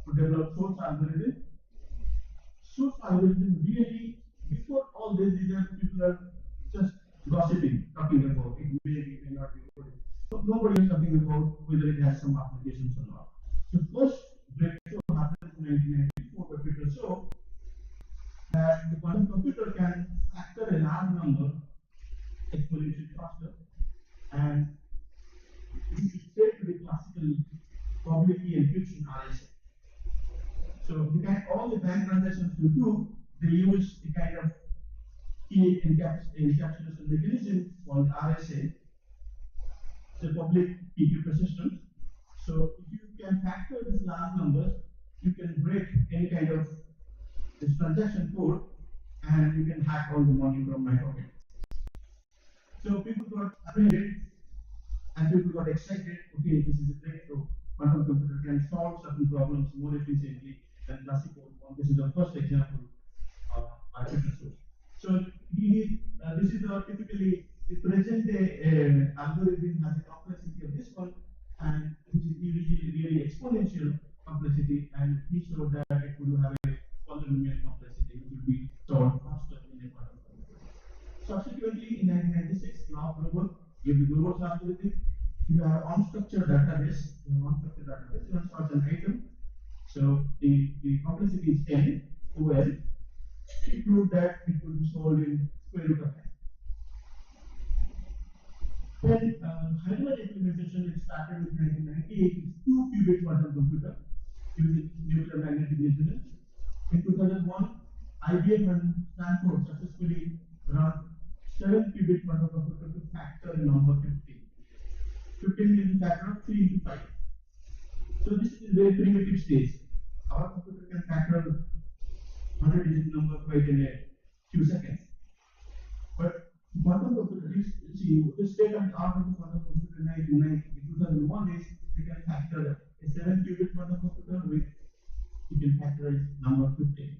who developed Shor's algorithm. Shor's algorithm really, before all this, these are people are just gossiping, talking about it may not be good. So nobody is talking about whether it has some applications or not. The first breakthrough happened in 1994 by Peter Shaw, that the quantum computer can factor a large number exponentially faster, and this is said to be classical probability encryption RSA. So all the bank transactions you do, they use a kind of key encapsulation mechanism called RSA. It's a public key crypto system. So if you can factor these large numbers, you can break any kind of this transaction code, and you can hack all the money from my pocket. So people got offended and people got excited. Okay, this is a breakthrough. Quantum computer can solve certain problems more efficiently than classical one. This is the first example of artificial. So this is typically the present day algorithm has a complexity of this one, and which is usually really exponential complexity, and he showed that it would have a polynomial complexity, which would be solved faster in a quantum computer. Subsequently, in 1996, Law Global gave the global algorithm. You have unstructured database. You want such an item. So the complexity is n OL. He proved that it could be solved in square root of n. Then hardware implementation it started with 1998. It's 2-qubit quantum computer using nuclear magnetic resonance. In 2001, IBM and Stanford successfully ran 7-qubit quantum computer to factor the number 15. 15 is the factor of 3 into 5. So this is a very primitive stage. Our computer can factor 100-digit number quite in a few seconds. But quantum computer is, see, the state of the art of the quantum computer in 2001 is we can factor a 7-qubit quantum computer with, you can factorize number 15.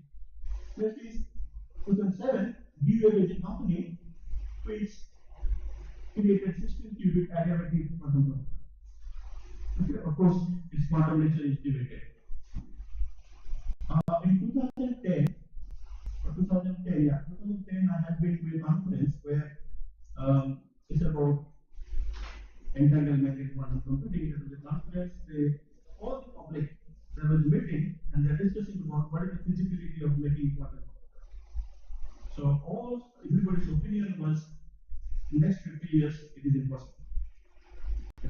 Next is 2007, GIET is a company which created 16-qubit adiabatic quantum computer. Okay, of course, its quantum nature is debated. In 2010, I had been to a conference where it's about entangled magnetic quantum computing. It was a conference, all the public, there was a meeting, and they're discussing about what is the feasibility of making quantum computer. So everybody's opinion was, in the next 50 years, it is impossible.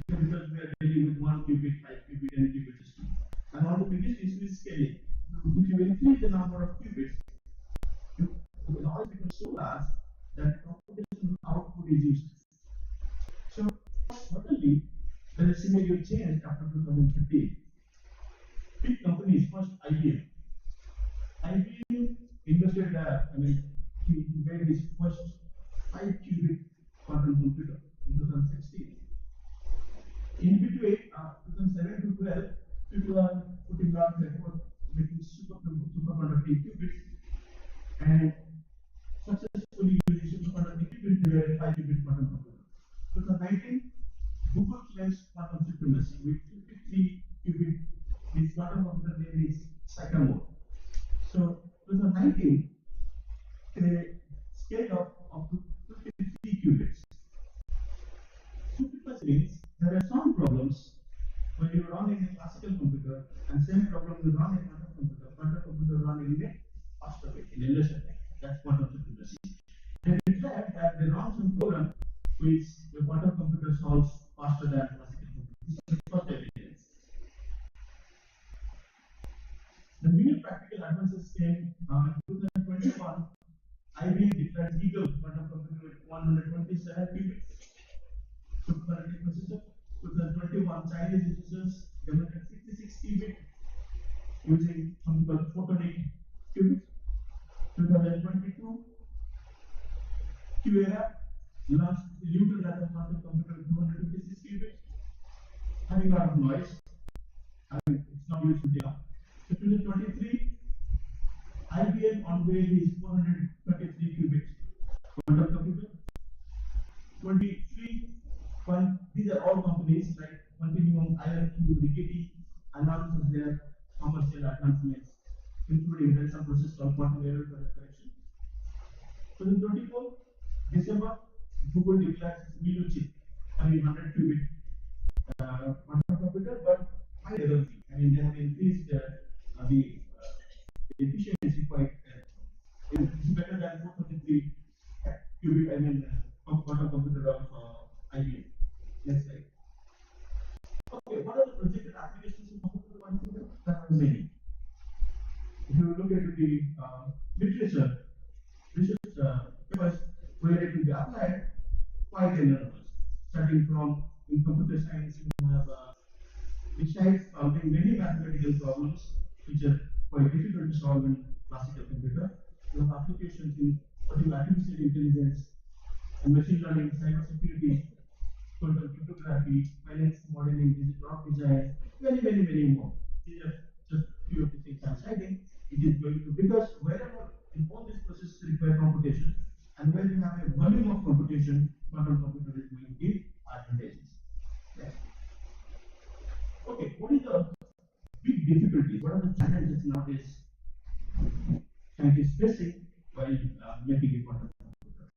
Because we are dealing with 1 qubit, 5 qubit, 10 qubit system. And one of the biggest issues is scaling. If you increase the number of qubits, the noise becomes so large that computational output is useless. So suddenly, there is scenario change after 2015. Big companies, first IBM. IBM invested, he made his first 5-qubit quantum computer in 2016. In between 2007 to 12, people are putting out effort making superconducting qubits, and successfully using superconducting qubits, they were 5-qubit quantum computer. 2019, Google claims quantum supremacy with 53 qubit. This quantum computer name is Sycamore. So 2019, they scaled up to 53 qubits. Superfast means there are some problems when you run in a classical computer, and same problem you run in a quantum computer run in a faster way, in a lesser time. That's quantum supremacy. They declared that they run some program which the quantum computer solves faster than classical computer. This is the first evidence. The new practical advances came in 2021. IBM declared Eagle quantum computer with 127 qubits. Superconducting processor. 2021, Chinese users developed 66 qubit using something called having a lot of noise. It's not used to data. So 2023, IBM unveiled his 433 qubit quantum computer. 23, these are all companies like Continuum, IRQ, Rigetti announces their commercial advancements, including some process called quantum error correction. 2024, December, Google declares its new chip, 100 qubit quantum computer, but high error free. They have increased the efficiency quite. It's better than 433 qubit. Quantum computer of IBM. Next slide. Okay, what are the projected applications of computer computer? There are many. If you look at the literature, research papers where it will be applied, quite enormous. Starting from in computer science, you have besides solving many mathematical problems which are quite difficult to solve in classical computer, you have applications in particular artificial intelligence and machine learning, cybersecurity, quantum cryptography, finance modeling, rock design, many more. These are just few of the things I'm citing. It is going to, because wherever in all these processes require computation, and when you have a volume of computation, quantum computer is going to give advantages. Yes. Okay, what is the big difficulties? What are the challenges nowadays scientists facing while making a quantum computer?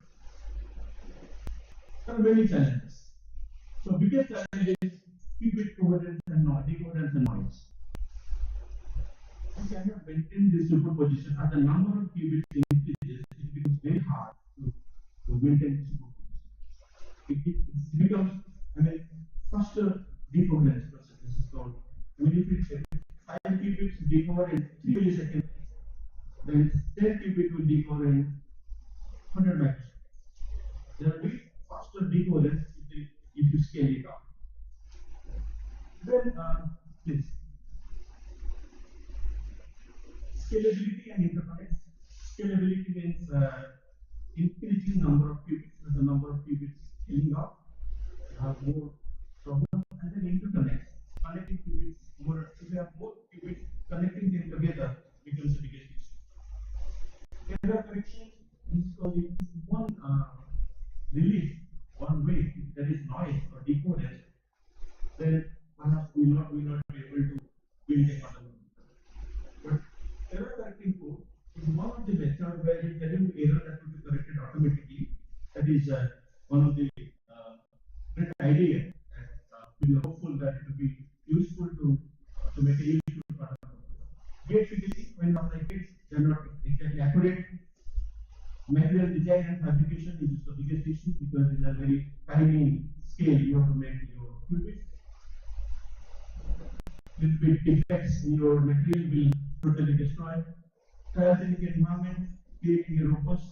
There are many challenges. So biggest challenge is qubit coherence and noise, decoherence and noise. You cannot maintain this superposition as the number of qubits increases. It becomes very hard to maintain superposition. It becomes, faster decoherence process. This is called. If it 5 qubits decoher in 3 milliseconds, then 10 qubit will decoher in 100 microseconds. There will be faster decoherence if you scale it up. Then this scalability and interconnects. Scalability means increasing number of qubits. As the number of qubits scaling up, you have more problems. And then interconnects. Connecting qubits more. If you have more qubits, connecting them together becomes the biggest issue. Error correction is called one release, one way. If there is noise or decoherence, then perhaps we will not be able to build a quantum computer. But error correcting code is one of the methods where you tell you error that will be corrected automatically. That is one of the great idea that we are hopeful that it will be useful to make a useful quantum computer. GIET fidelity, when not like it, they are not exactly accurate. Material design and fabrication is the biggest issue because these are very tiny scale you have to make your qubits. Little bit defects in your material will totally destroy. Cryogenic environment, creating a robust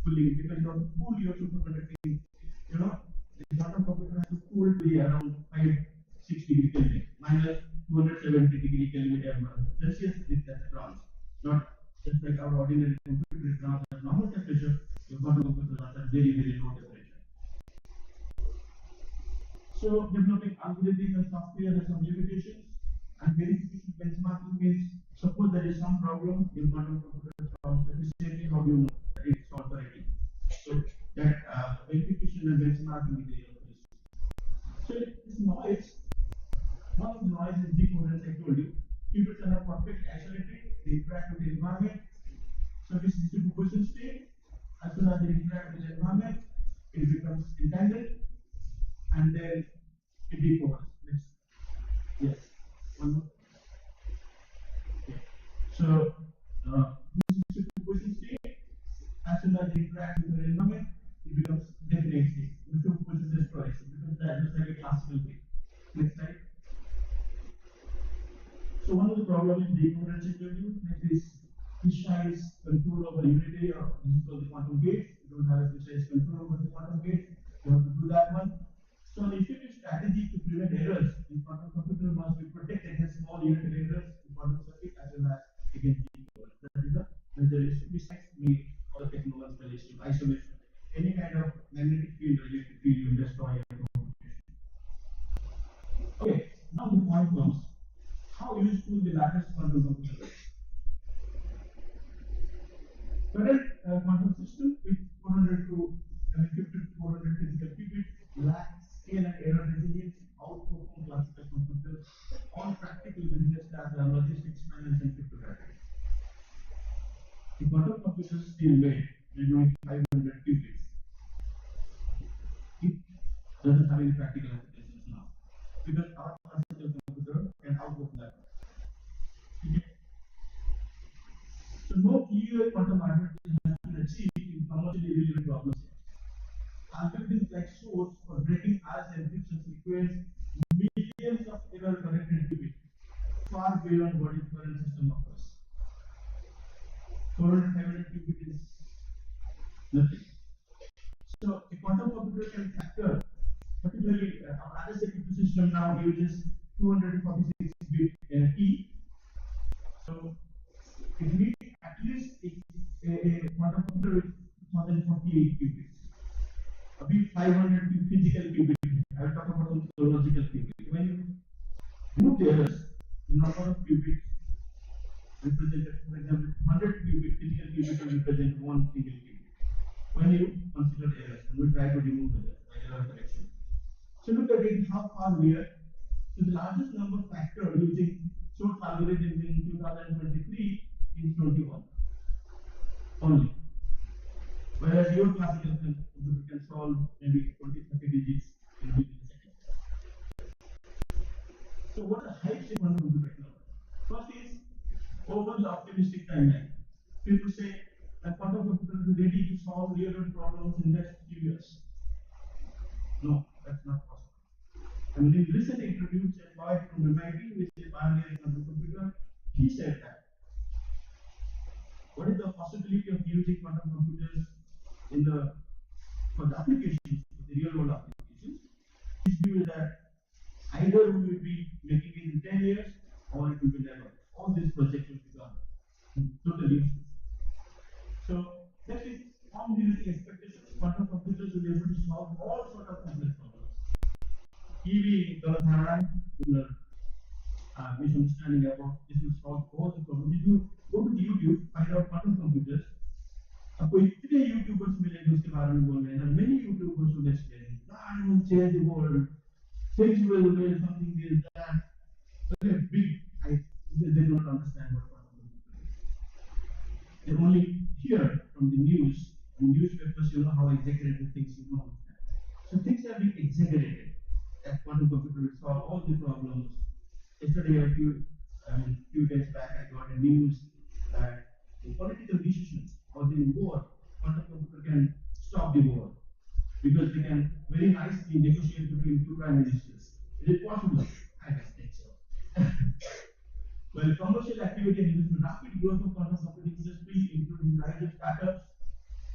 cooling because you have to cool your superconducting. The quantum computer has to cool to be around 5-6 degree Kelvin, minus 270 degree Kelvin Celsius is that ground. Not just like our ordinary computer is now at normal temperature, your quantum computers are at very low temperature. So developing algorithms and software has some limitations, and verification benchmarking means suppose there is some problem in quantum computer solves efficiently, how do you know that it's solved correctly? So that verification and benchmarking is the issue. So this noise, one of the noise is decoherence. I told you, qubits are not perfect isolated, they interact with the environment. So this is the superposition state. As soon as they interact with the environment, it becomes entangled, and then it decohers. Next. Yes. One more. Okay. So this is the superposition state. As soon as they interact with the environment, it becomes definite state. The superposition destroys. It becomes just like a classical thing. Next slide. So one of the problems in decoherence interview is precise control over unity, or this is called the quantum gate. You don't have a precise control over the quantum gate. You have to do that one. So an effective strategy to prevent errors in quantum computer must be protect against small unit errors in quantum circuit as well as against decoherence. That is the major issue. Besides me, other technological issue, isolation, any kind of magnetic field or electric field you destroy your computation. Okay, Now the point comes, how useful the latest quantum computer is. Current quantum system with 400 to 50 to 400 physical qubits lacks scale and error resilience, outperform classical computers on practical business as logistics, finance, and cryptography. The quantum computers still weigh maybe 500 qubits. It doesn't have any practical applications now because our classical computer can outperform that. Okay. So no clear quantum advantage has been achieved in commercially relevant problems yet. Algorithms like source for breaking as encryptions requires millions of error corrected qubits, far beyond what is current system offers. 400 qubit is nothing. So a quantum computer can factor, particularly our RSA system now uses 246-bit key. So it needs at least a quantum computer with 1048 qubits. A big 500 physical qubit. I will talk about the logical qubit. When you remove the errors, the number of qubits represented, for example, 100 qubit physical qubit will represent one single qubit. When you consider errors, and we try to remove the error correction. So look at it, how far we are. So the largest number factor using source algorithm in 2023 is 21 only. Whereas your classical computer can solve maybe 20-30 digits in within a second. So what are the hypes in quantum computer technology? First is over the optimistic timeline. People say a quantum computer is ready to solve real-world problems in the next few years. No, that's not possible. I mean, in recent interviews, a boy from MIT, which is a pioneer in quantum computer, he said that. What is the possibility of using quantum computers for the applications, for the real-world applications? His view is that either we will be making it in 10 years or it will be never. All these projects will be gone. Totally useless. So, next is on using expectations, quantum computers will be able to solve all sorts of complex problems. EV, misunderstanding about this will solve all the problems. If you go to YouTube, find out quantum computers. आपको इतने YouTubers मिलेंगे उसके बारे में बोल रहे हैं. Many YouTubers will explain. God will change the world. Things will be something this that. But they're big. They don't understand what quantum computer is. They only hear from the news, newspapers. You know how exaggerated things you don't understand. So things are being exaggerated. That quantum computer will solve all the problems. Yesterday, a few days back, I got a news that the political decisions or the war, quantum computer can stop the war because they can very nicely negotiate between two prime ministers. Is it possible? I don't think so. Well, commercial activity and investment, rapid growth of quantum computing industry, including rise of startups,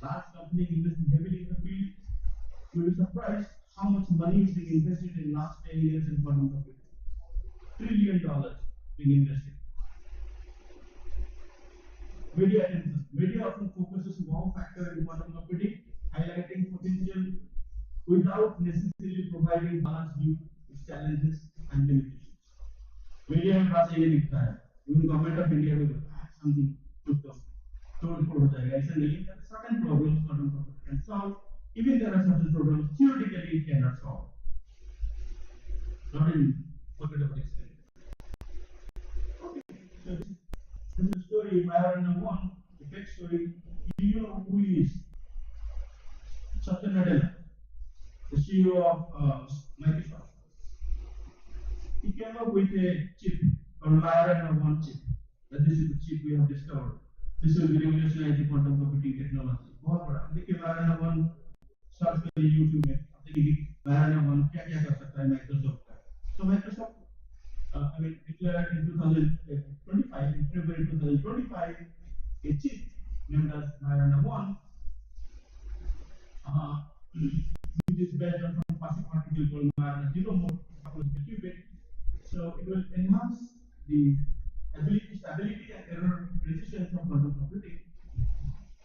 large companies investing heavily in the field. You will be surprised how much money is being invested in the last 10 years in quantum computing. $1 trillion being invested. Media attention. Media often focuses wow factor in quantum computing, highlighting potential without necessarily providing balanced view of challenges and limitations. Media में बात ये लिखता है, even government of India will something took off. हो जाएगा. ऐसा नहीं है. Certain problems quantum computer can solve. Even there are certain problems theoretically it cannot solve. Not in forget about experiment. Okay. So this is the story. Number one, the fake story. Do you know who he is? Satya Nadella, the CEO of Microsoft. He came up with a chip called one chip. That this is the chip we have discovered. This will revolutionize the quantum computing technology. बहुत बड़ा. देखिए one search करिए YouTube में. देखिए one क्या कर सकता है Microsoft का. So Microsoft declared in 2025, in February 2025, a chip named as one, which is based on some passive particle called 0 mode qubit. So it will enhance the stability and error resistance of quantum computing.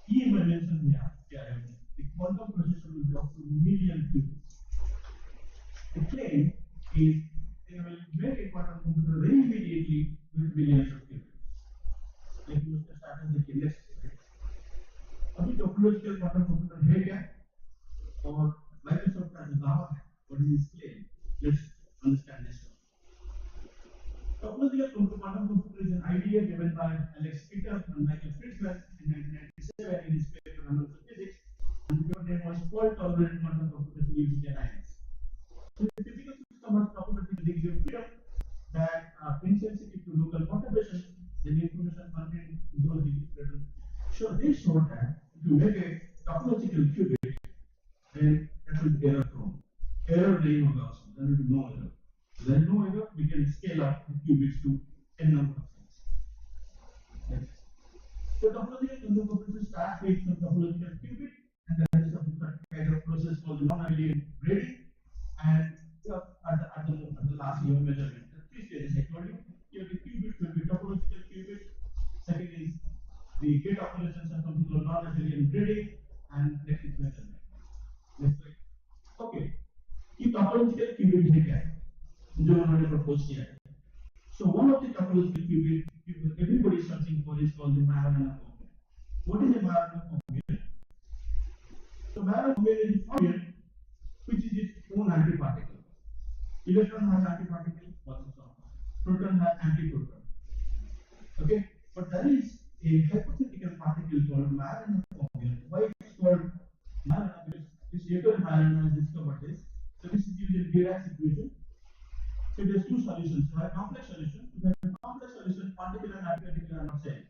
Key mentioned here, the quantum processor will be up to million qubits. The claim is they will make a quantum computer very immediately with billions of qubits. Like you start as the index. अभी topological quantum computer है क्या और Microsoft का जो दावा है what is his claim? Let's understand this. Topological quantum computer is an idea given by Alex Peter and Michael Friedman in 1997 in his paper Annals of Physics, and the name was fault-tolerant quantum computers using GIETs. So the typical system of topological gives you freedom that are insensitive to local perturbations, then information contained in those degrees. So they showed that if you make a topological qubit, then that will be error prone. Error नहीं होगा उसमें, there will be no error. So there is no error. We can scale up the qubits to n number of things. Next. So topological quantum computers start with some topological qubit, and there is some kind of process called non-abelian grading, and at the last year measurement, the three stages I told you. Here the qubit will be topological qubit. Second is the gate operations are something called non-abelian grading, and next is measurement. Next slide. Okay. ये topological qubit है क्या? जो उन्होंने propose किया है. So one of the topological qubit everybody is searching for is called the Majorana formula. What is a Majorana formula? So Majorana formula is a formula which is its own antiparticle. Electron has antiparticle, proton has antiproton. Okay, but there is a hypothetical particle called Majorana formula. Why it is called Majorana? Because this later Majorana has discovered this. So this is using Dirac equation. So there's two solutions. You have a complex solution. If you have a complex solution, particle and antiparticle are not same.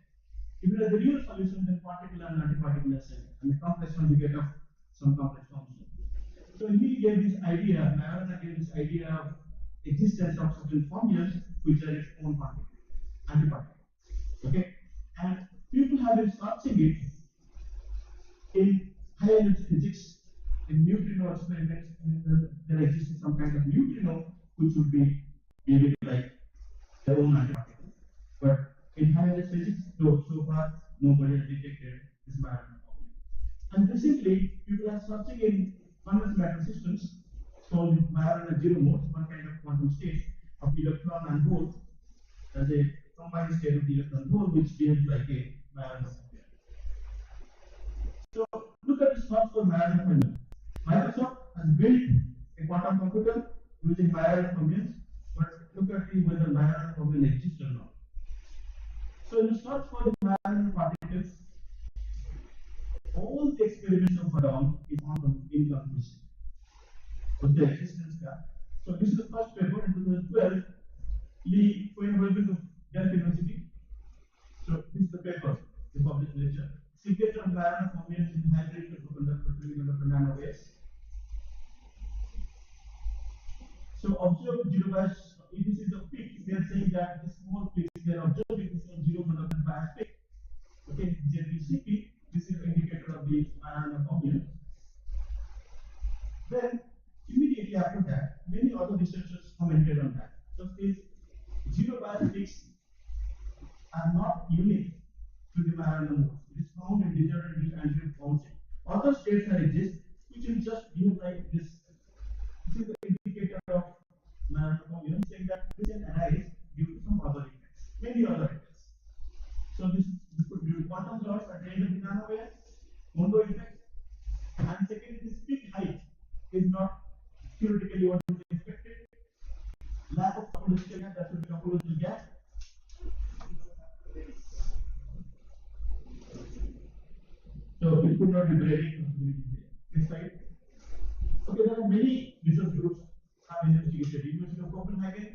If you have the real solution, then particle and antiparticle are same. And the complex one you get of some complex function. So he gave this idea, Majorana gave this idea of existence of certain formulas which are its own particle, antiparticle. Okay? And people have been searching it in high energy physics, in neutrino experiments, there exists some kind of neutrino which would be behaving like their own antiparticle. But in high energy physics, so far nobody has detected this Majorana formula. And recently, people are searching in quantum matter systems called Majorana zero modes, one kind of quantum state of electron and hole, as a combined state of the electron hole which behaves like a Majorana formula. So look at this search for Majorana formula. Microsoft has built a quantum computer using Majorana formulas, but look at whether Majorana formula exists or not. So in the search for the Majorana particles, all the experiments of done is inconclusive. So the existence gap. So this is the first paper in 2012. Lee Cohen-Welbeck of Delft University. So this is the paper, the published lecture. Secret of Majorana formulas in hybrid superconductor nanowaves. So observe zero bias. This is the peak. They are saying that this small peak they are observing this on zero conductor bias peak. Okay, ZBCP. This is the indicator of the Majorana formula. Then immediately after that, many other researchers commented on that. So these zero bias peaks are not unique to the Majorana modes. It is found in degenerative anterior bouncing. Other states that exist which will just behave like this. This is the indicator of Majorana formula saying that this can arise due to some other effects, many other effects. So this could be quantum loss at the end of the nanowave, Monroe effect, and second, this peak height is not theoretically what is expected. Lack of topological gap, that should be topological gap. So it could not be grading possibility there. This side. Okay, there are many research groups have investigated. University of Copenhagen,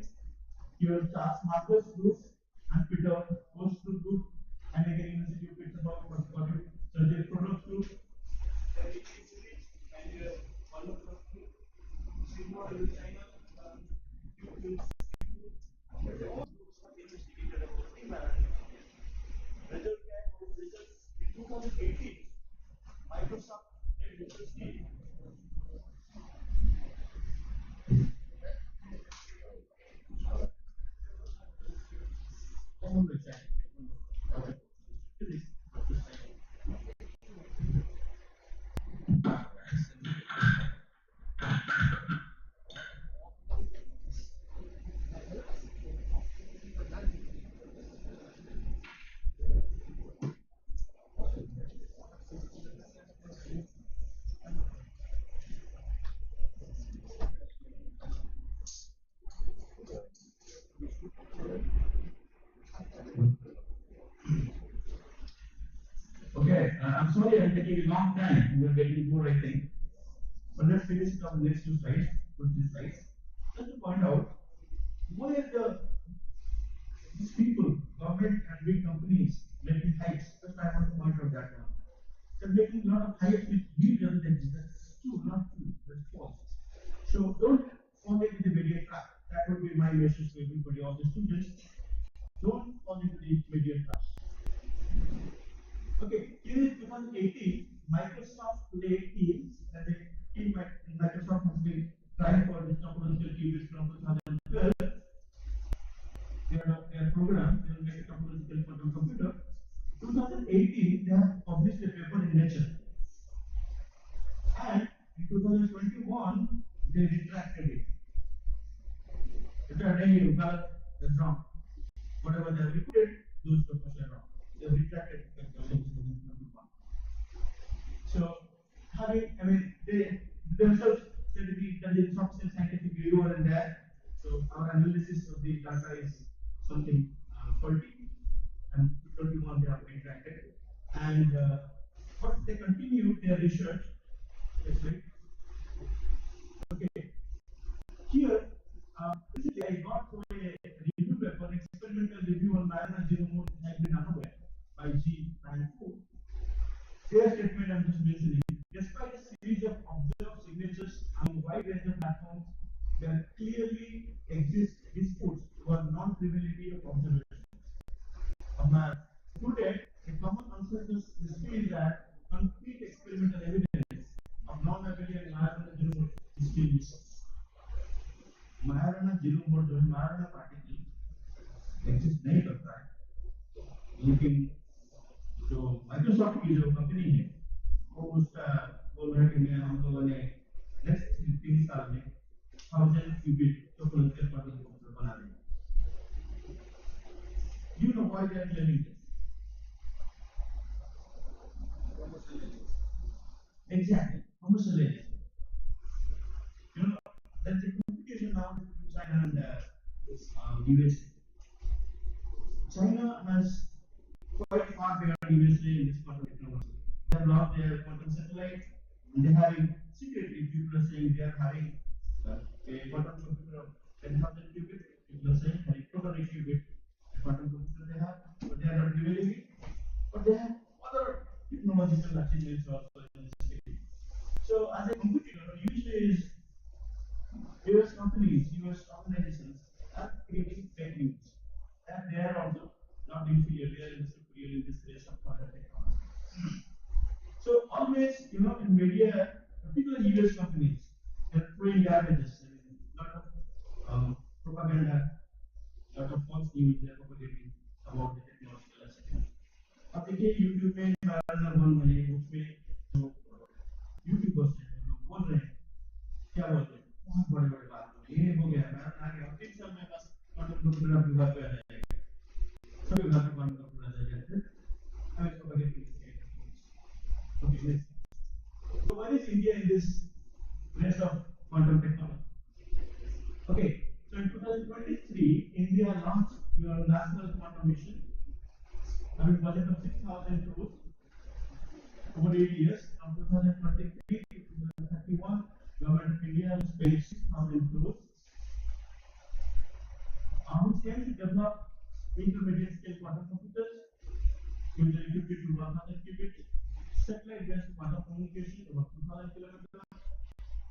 here Charles Marcus group, and Peter Postgroup group, and again University of Pittsburgh, Sergei Frodok's group, and one of the group, Singapore in China, all groups have investigated about the Majorana. Result was results in 2018. Microsoft made research team. I'm sorry I'm taking a long time. We are getting bored, I think. But let's finish it on the next two slides, just to point out why are these people, government and big companies, making hikes. Just I want to point out that one. They're making a lot of hikes which really doesn't exist. That's true, not true. That's false. So don't fall into the media trap. That would be my message to everybody, all the students. Don't fall into the media trap. Okay, here is 2018, Microsoft laid teams as a team. Microsoft has been trying for this topological qubits from 2012. Their program, they will make a topological quantum computer. 2018, they have published a paper in Nature. And in 2021, they retracted it. That's wrong. Whatever they have reported, those papers are wrong. They have retracted it in 2021. So, they themselves said that there is some scientific error in there. So, our analysis of the data is something faulty, and 21 they have retracted. And but they continue their research. That's right. Okay. Here, recently I got through a review paper, an experimental review on Mariner zero mode hybrid nanoware by G.I.E.T. Their statement I'm just mentioning. Despite a series of observed signatures on a wide range of platforms, there clearly exist disputes over non-triviality of observations of math. Today, a common consensus is still that concrete experimental evidence of non-abelian Majorana zero mode is still missing. Majorana zero mode जो है Majorana particle exist नहीं करता है, लेकिन जो Microsoft की जो company है वो उसका बोल रहा है कि मैं हम लोगों ने नेक्स्ट 3 साल में 1000 क्यूबिट टोपोलॉजिकल क्वांटम कंप्यूटर बना देंगे. Do you know why they are claiming this? Exactly, commercialization. You know, there's a competition now between China and USA. China has quite far beyond USA in this quantum technology. They have launched their quantum satellite, and they're having secretly people are saying they are having a quantum computer of 10,000 qubits. People are saying having 200 qubit quantum computer they have, but they are not revealing it. But they have other technological achievements also in this field. So as a competitor, usually US companies, US organizations are creating fake news. And they are also not inferior, they are superior in this race of quantum technology. So always, in media, particularly US companies, they're throwing garbages. A lot of propaganda, a lot of false news they're propagating about the technological aspect. अब देखिए YouTube में Mariner 1 बने, उसमें जो YouTubers हैं वो लोग बोल रहे हैं, क्या बोल रहे हैं, बहुत बड़े-बड़े बात हो रही है, ये हो गया Mariner आ गया, 3 साल में बस क्वांटम कंप्यूटर आपके घर पे आ जाएगा, सभी घर पे क्वांटम कंप्यूटर आ जाएगा, अब इसको बगैर किसी के okay, next. So where is India in this race of quantum technology? Okay, so in 2023, India launched your national quantum mission. Having budget of 6,000 crores over 8 years, from 2023 to 2031, Government of India has spent 6,000 crores, which aims to develop intermediate scale quantum computers, usually 50 to 1,000 qubits, satellite-based quantum communication over 2,000 kilometers,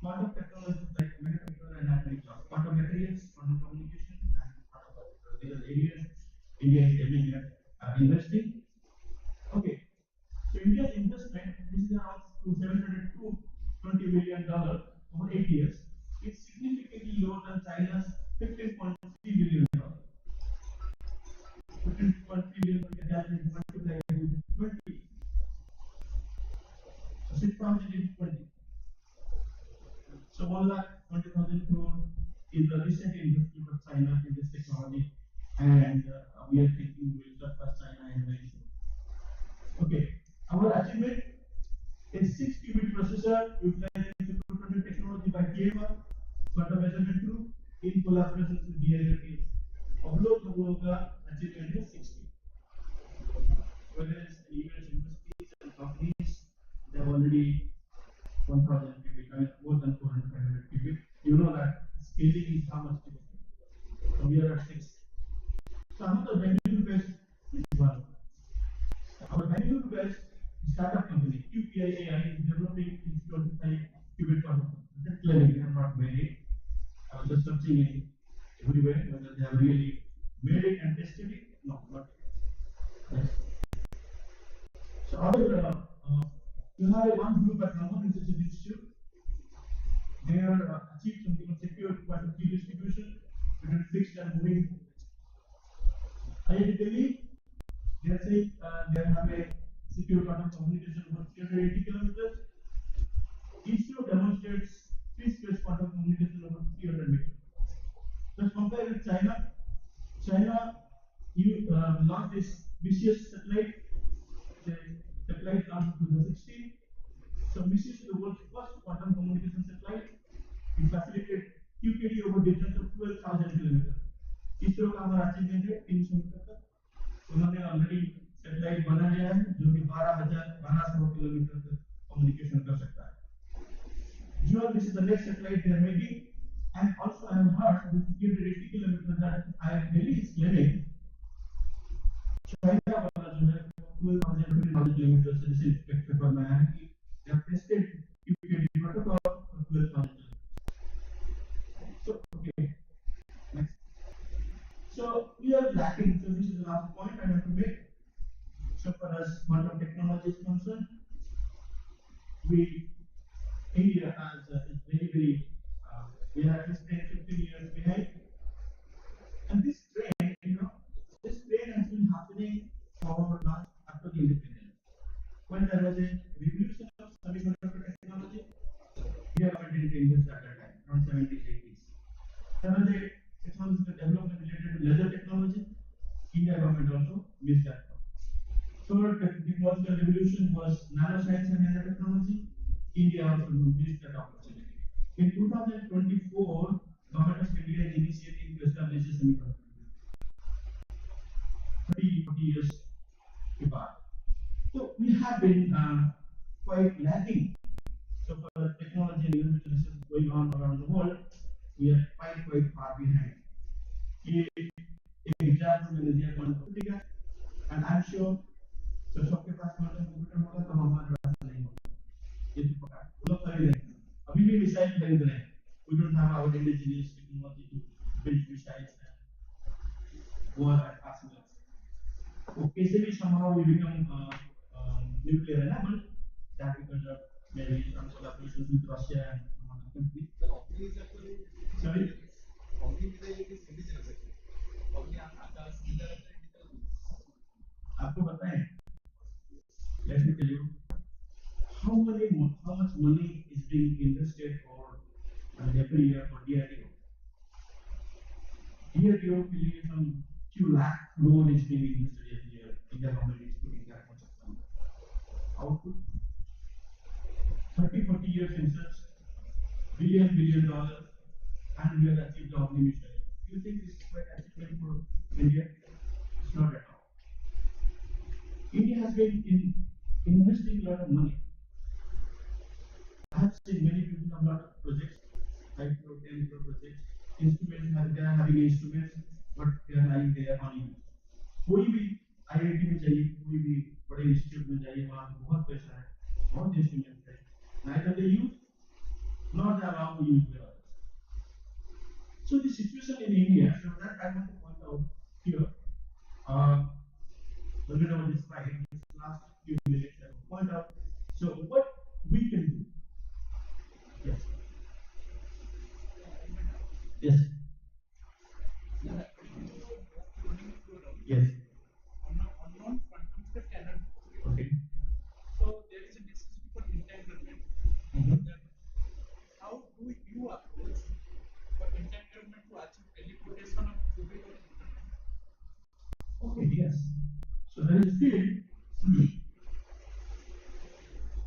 quantum technologies like metacontroller and atomic clock, quantum materials, quantum communication, and quantum computers. These are areas India is aiming at investing. Okay, so India's investment, this is around $720 million over 8 years. It's significantly lower than China's $15.3 billion. 15.3 billion multiplied by 20. So 6,000 into 20. So 1,20,000 crore is the recent investment of China in this technology, and we are thinking we will surpass China in very soon. Okay, our achievement is 6-qubit processor utilizing superconducting technology by KMR, quantum measurement group, in collaboration with GIET. हम लोगों का achievement is 60. Whether it's US universities and companies So another Bangalore-based one. Our Bangalore-based startup company, QPIAI, is developing its 25 qubit protocol. That clearly they have not made it. I was just searching it everywhere whether they have really made it and tested it. No, not yet. Yes. So other, you have a one group at London Research Institute. They are achieved something called secure quantum key distribution between fixed and moving. IIT Delhi, they are saying they have a secure quantum communication over 380 kilometers. ISRO demonstrates free space quantum communication over 300 meters. Let's compare with China. China, you launched this vicious satellite. The satellite launched in 2016. So MISSIS is the world's first quantum communication satellite. It facilitated QKD over distance of 12,000 kilometers. ISRO का हमारा achievement है 300 metre तक उन्होंने already satellite बना लिया है जो कि 12,000 किलोमीटर तक कम्युनिकेशन कर सकता है. Jewel, this is the next satellite they are making, and also I have heard this 380 kilometers that IIT Delhi is claiming. China वाला जो है 12,000 kilometers से जैसे पेपर में है कि they have tested QKD protocol for 12,000 kilometers. So okay, next. So we are lacking. So this is the last point I want to make. So far as quantum technology is concerned, India is very we are at least 10, 15 years behind. And this trend, this trend has been happening for last after the independence. When there was a revolution of semiconductor technology, India went into India at that time, around 70s, 80s. There was a technological development related to laser technology. India government also missed that. Third technological revolution was nanoscience and nanotechnology. India also missed that opportunity. In 2024, government of India is initiating to establish a semiconductor. 40 years apart. So we have been quite lacking. So for technology and innovation research going on around the world, we are quite far behind. Example मैंने दिया quantum ठीक है, and I'm sure जब सबके पास quantum computer होगा तो हमारे पास नहीं होगा. ये तो पता है. वो लोग खरीद रहे हैं. अभी भी मिसाइल खरीद रहे हैं. We don't have our indigenous technology to build missiles and war at arsenals. Okay, so we somehow we become nuclear enable. That because of maybe some collaborations with Russia and some other countries. Sorry. आपको पता है? Let me tell you how much money is being invested for every year for DRDO. DRDO के लिए some few lakh crore is being invested every year. India government is putting that much of money. Output 30-40 years in search, billion dollars, and we have achieved the only mission. Do you think this is quite achievement for India? It's not at all. India has been investing a lot of money. I have seen many people have a lot of projects, 5 crore, 10 crore projects. Instruments they are having instruments, but they are lying there unused. कोई भी IIT में चाहिए, कोई भी बड़े institute में चाहिए, वहाँ पे बहुत पैसा है, बहुत इंस्ट्रूमेंट्स है. Neither they use, nor they are allowed to use their others. So the situation in India, so that I want to point out here. Look at this slide. This last few minutes, I will point out. So what we can do. Yes. Yes. Yes. Unknown quantum state cannot be. Okay. So there is a necessity for entanglement. How do you approach for entanglement to achieve teleportation of qubit or internet? Okay, yes. So there is field.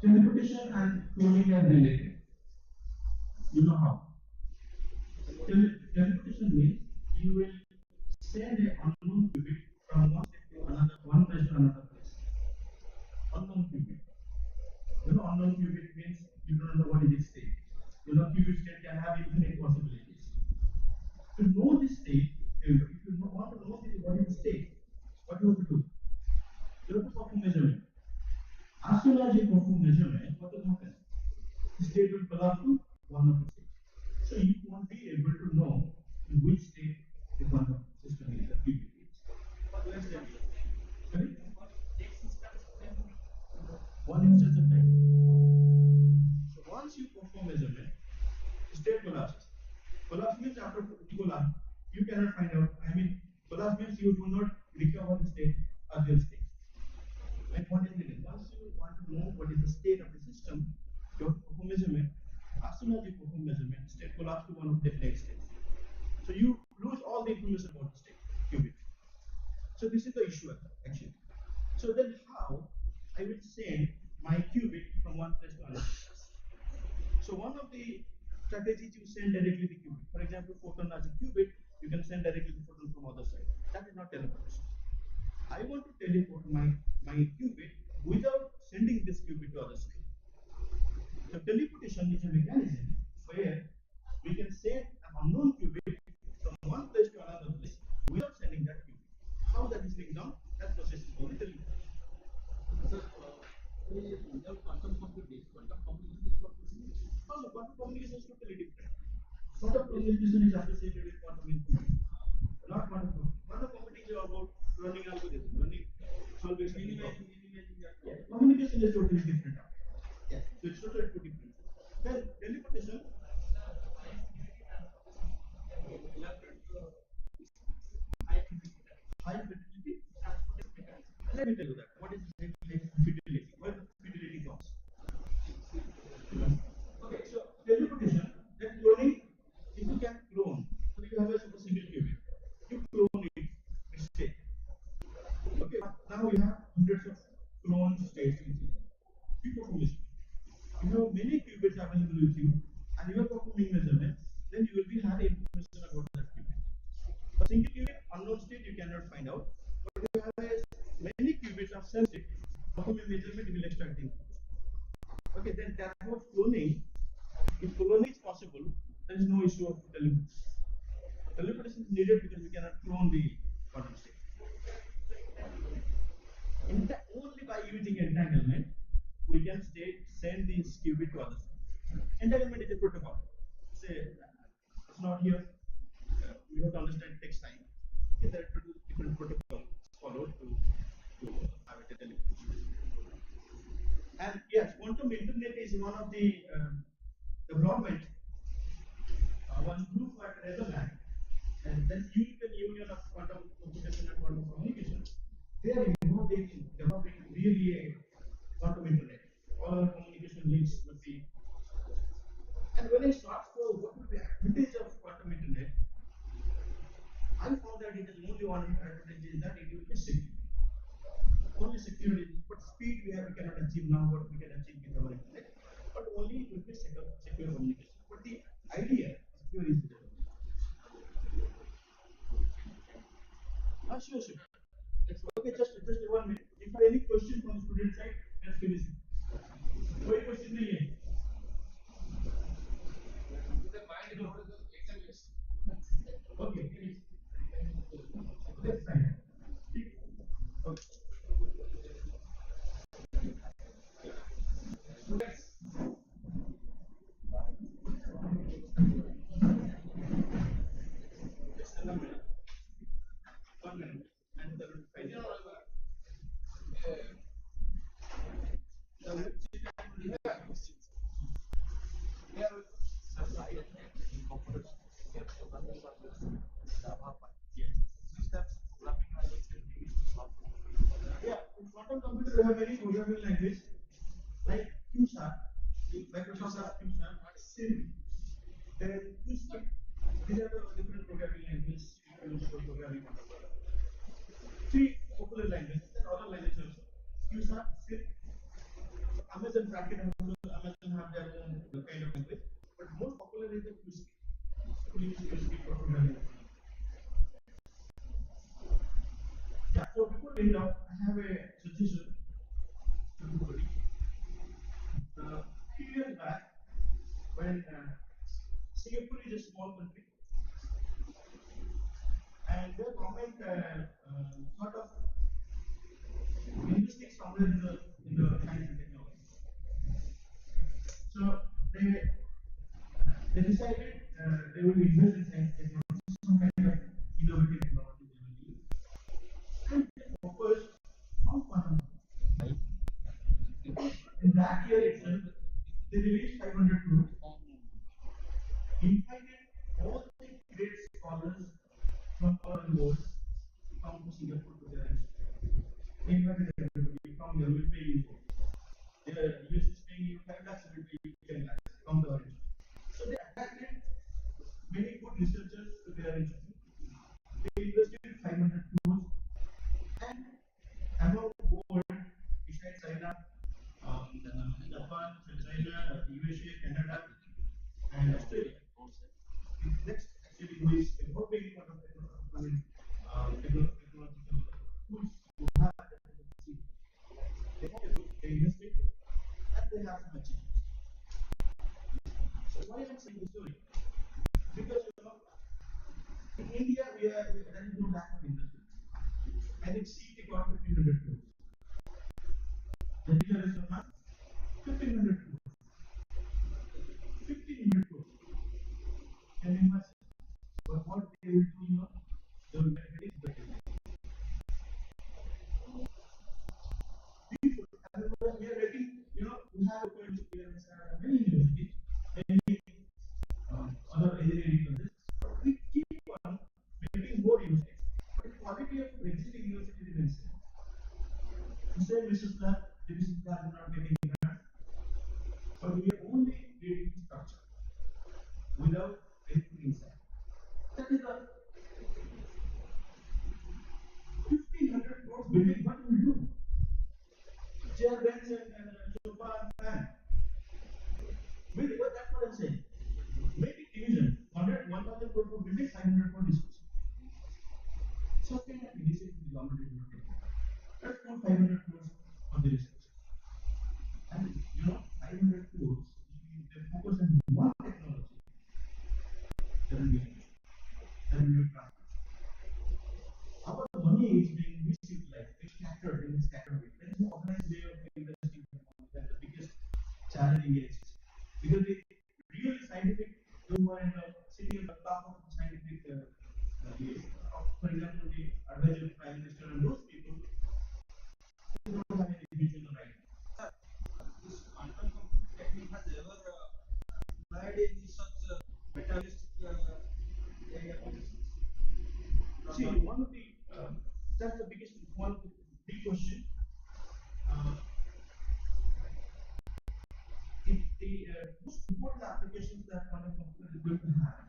Teleportation and cloning are related. You know how? Teleportation means you will send an unknown qubit from one place to another, one place to another place. Unknown qubit. Unknown qubit means you don't know what is its state. Qubit state can have infinite possibilities. To know this state, if you want to know what is the state? What you have to do? You have to perform measurement. As soon as you perform measurement, what will happen? The state will collapse to one of the states. So you won't be able to know in which state the quantum system is activated. Let's say, sorry? One instance of time. So once you perform measurement, the state collapses. Collapse means after it collapse, you cannot find out. I mean, collapse means you do not recover the state earlier state. Like what is needed? Once you want to know what is the state of the system, you have to perform measurement. As soon as you perform measurement, state collapse to one of definite states. So you lose all the information about the state, qubit. So this is the issue actually. So then how I will send my qubit from one place to another place. So one of the strategies you send directly the qubit. For example, photon as a qubit, you can send directly the photon from other side. That is not teleportation. I want to teleport my qubit without sending this qubit to other side. So teleportation is a mechanism where we can send an unknown qubit from one place to another place without sending that qubit. How that is being done? That process is called teleportation. Quantum computation is totally different. Quantum computation is associated with quantum information, not quantum computing. Quantum computing is about running algorithm, solving, minimizing. Yeah. Communication is totally different. Yeah. So it's totally two different. Then teleportation. High fidelity. Let me tell you that. What is high fidelity? Where the fidelity comes? Okay, so teleportation, that cloning, if you can clone, so you have a single qubit, you clone it, state. Okay, now you have hundreds of clone states with you. You perform measurement. If you have many qubits available with you and you are performing measurement, then you will be having information about that qubit. A single qubit, unknown state, you cannot find out. But if you have many qubits of same state, performing measurement, you will extract the information. Okay, then that was cloning. If cloning is possible, there is no issue of teleportation. Teleportation is needed because we cannot clone the quantum state. Only by using entanglement, we can send this qubit to others. Entanglement is a protocol. It's not here. We have to understand it takes time. There are different protocols followed to have a teleportation. And yes, quantum internet is one of the development. One group at Netherlands, and then European Union of Quantum Computation and Quantum Communication. They are involved in developing really a quantum internet. All our communication links would be. And when I start for what would be advantage of quantum internet, I found that it is only one advantage is that it will be secure. Only security, but speed we cannot achieve now what we can achieve with our internet. But only it will be secure communication. But the idea secure is there. Sure. Okay, just 1 minute. If I any question from the student side, let's finish it. कोई question नहीं है. Okay, finish. Let's sign. Okay. Students. Just 1 minute. 1 minute. And the final. Yeah, in quantum computer we have many programming language like Q-sharp, Microsoft Q-sharp, Sim, then Q-sharp. These are the different programming languages used for programming. Three popular languages and other languages also. Q-sharp, Sim. Amazon bracket also. Amazon have their own kind of language, but most popular is the Q-sharp. People use Q-sharp for programming. Yeah, so before we end up, I have a suggestion to everybody. Few years back, when Singapore is a small country, and their government software in the science and technology. So they decided they will invest in science and technology, some kind of innovative technology they will use. And they focused on quantum. In that year itself, they released 500 crores, invited all the great scholars from all over the world to come to Singapore to their institute. They invited everybody, come here, we'll pay you. The US is paying you 5 lakhs, we'll pay you 10 lakhs, come to our institute. So they attracted many good researchers to their institute. They invested 500 crores, and among the world, besides China, Japan, China, USA, Canada, and Australia. Next, actually, who is a more big part of technological tools to have they invested and they have some achievements. So why I'm saying this story? Because in India there is no lack of industry. And in GIET got 1500 crores. The leader is how much? 1500 crores. 1500 crores. Can you imagine? But what they will do, they will make it better. We are getting, we have opened many universities, many other engineering colleges. We keep on making more universities. But the quality of existing universities remains same. The same research lab, the research lab is not getting grants. But we are only creating structure without anything inside. That is the 1500 crores building. What will we do? Chair, bench, and sofa and fan. That's what I'm saying. Make it division. 1,000 crores for building, 500 for discussion. So kind of initiative the government is not taking. Let's put 500 crores on the research. And 500 crores, if they focus on one technology, that will be finished. That will be transferred. Our money is being misutilized, it's scattered in scattered way. There is no organized way of investing in money. That's the biggest challenge exists. Because the real scientific, those who are sitting at the top of the scientific for example, the advisor of Prime Minister and those people, they don't have any vision right now. This quantum computing technique has ever applied in such materialistic area. See, one of the that's the biggest one big question. The most important applications that quantum computer is going to have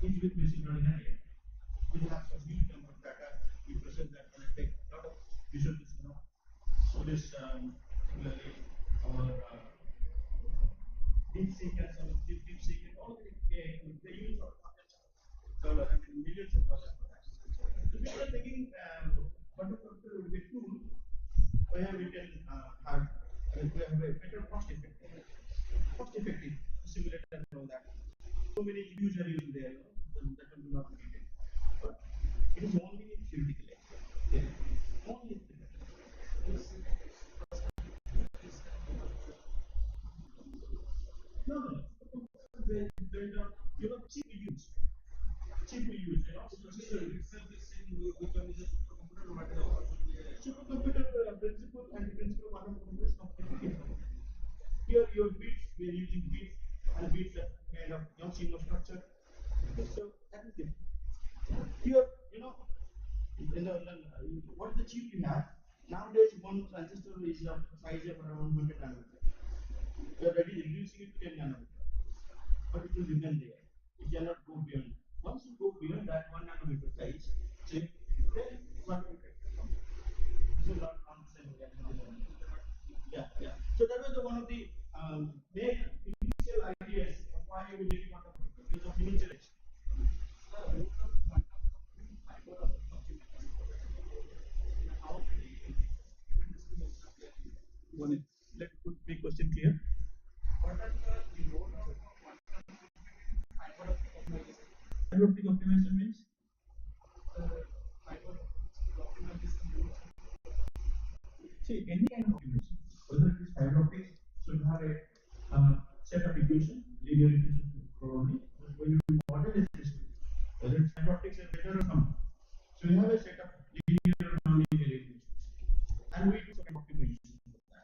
is with machine learning and AI. We have some huge number of data. We present that and take a lot of researchers now. So this particularly our DeepSeek and some DeepSeek and all they use $100 millions of dollars for that. So people are thinking quantum computer would be a tool where we can have a better cost effective simulator and all that. So many huge are using there, that will not be needed. But it is only theoretically. Only theoretically. No. Chip we use. Supercomputer principle and the principle of quantum computer is completely different. Here your bits, we are using bits and bits are kind of CMOS structure. So that is different. Here, what the chip you have, nowadays one transistor is of size of around 100 nanometer. We are already reducing it to 10 nanometer. But it will remain there. It cannot go beyond. Once you go beyond that 1 nanometer size, chip, then quantum effect will come. It will not come the same way. Yeah. So that was one of the main initial ideas of why we need quantum computer because of miniaturization. Let's put big question clear. What are the role of fiber optic optimization means? Fiber optimization. See, any kind of equation, whether it is fiber optics, so you have a set of equation, linear equation probably, but when you model a system, whether it's fiber optics or better or something, so you have a set of linear or non-linear equations, and we do some optimization.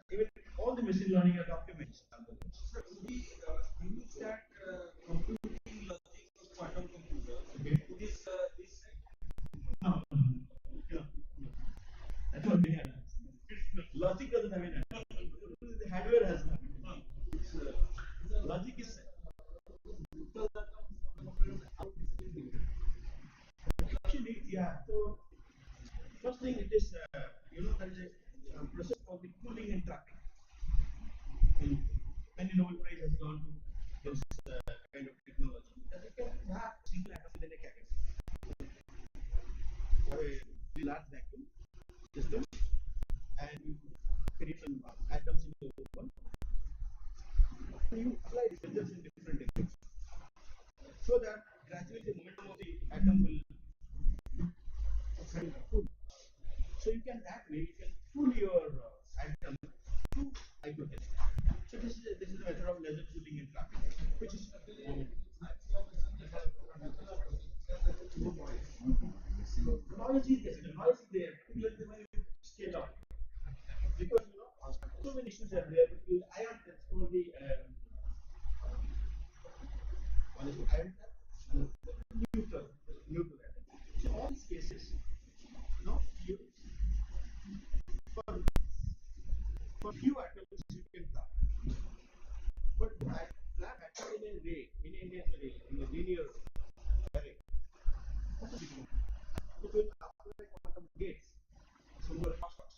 Even all the machine learning are optimized algorithms. So we use that computing logic of quantum computers. Okay. This No, no, no, no. That's what we have. Logic doesn't have an answer. The hardware has an answer. Logic is actually, yeah. So first thing it is, there is a process called the cooling and trapping. And many Nobel Prize has gone to this kind of technology that you can trap single atoms within a cavity. Have a large vacuum system, and you create some atoms in the open. And you apply results in different directions, so that gradually the momentum of the atom will cool. So you can that way you can cool your atom to hypertension. So this is a method of laser cooling and trapping, which is noise is there. The noise is there, particularly when you scale up, because so many issues are there. Because ion that's for the one is ion neutral, neutral atom. So all these cases, you for few atoms you can trap, but trap atom in a ray, in a linear array. That's a big one. Because when you apply quantum gates, so you are fast.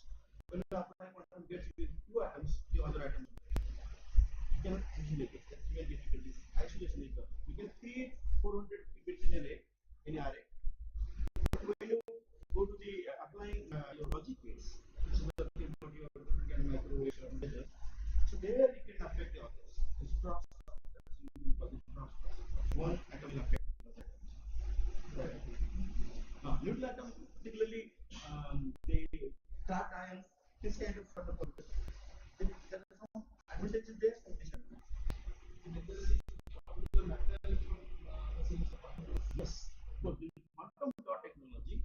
When you apply quantum gates with two atoms, the other atoms, you cannot isolate it. That's real difficulty. Isolation is done. You can create 400 qubits in a array, when you go to the applying your logic gates, which is the thing about your different microwave or measure, so there you can affect the others. It's cross. One atom will affect another atom. Neutral atom, particularly the trapped ions, this kind of protocol. There are some advantages there, some disadvantages. Yes, for the quantum dot technology,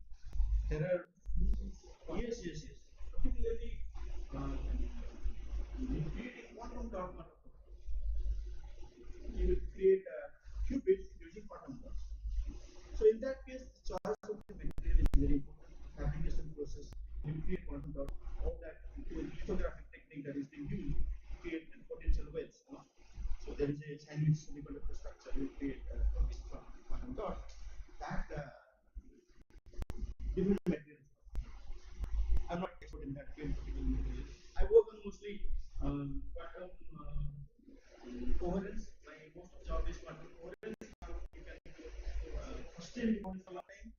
there are yes. Particularly, in creating quantum dot you will create qubits using quantum dots. So in that case, choice of the material is very important. Fabrication process, you create quantum dot, all that lithographic technique that is being used to create potential wells. So there is a Chinese semiconductor structure you create from this quantum dot. That different materials. I'm not expert in that field. I work on mostly quantum coherence. My most of job is quantum coherence. You can still for a long time.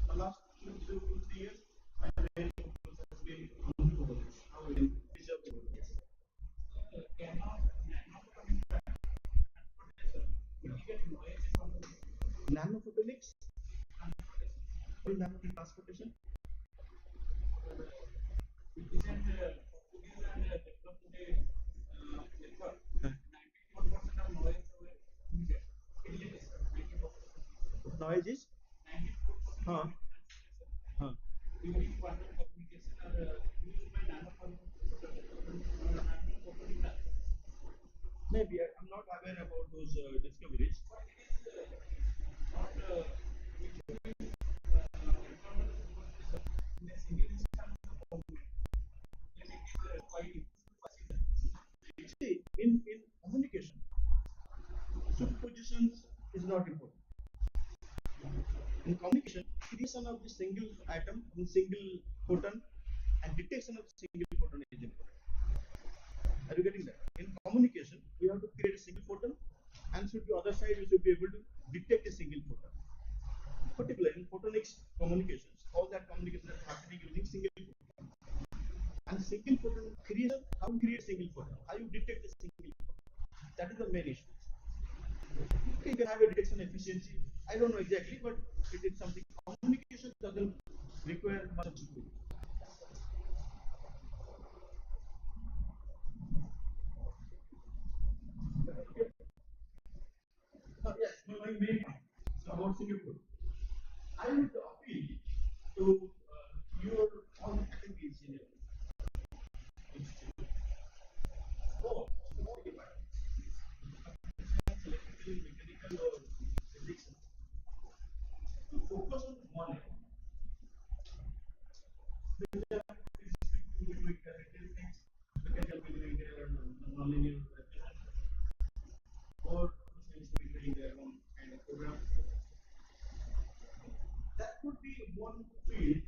The last 2 3 years, my main focus has been on coherence. How we can preserve the coherence. Nanophotonics, nano transportation. Noise is maybe I'm not aware about those discoveries. See, in communication, superposition is not important. In communication, creation of the single atom in single photon and detection of single photon is important. Are you getting that? In communication, we have to create a single photon, and should the other side we should be able to detect a single photon. Particularly in photonics communications, all that communication is happening using single photon. And single photon creation, how you create single photon, how you detect a single photon. That is the main issue. Okay, you can have a detection efficiency. I don't know exactly, but it is something. Communication doesn't require much of security. So your all activities in your institute or all departments, science, electrical, mechanical, or physics, to focus on one area. Which are doing cognitive things, mechanical will be doing their nonlinear regression, or science will be doing their own kind of program. That could be one field.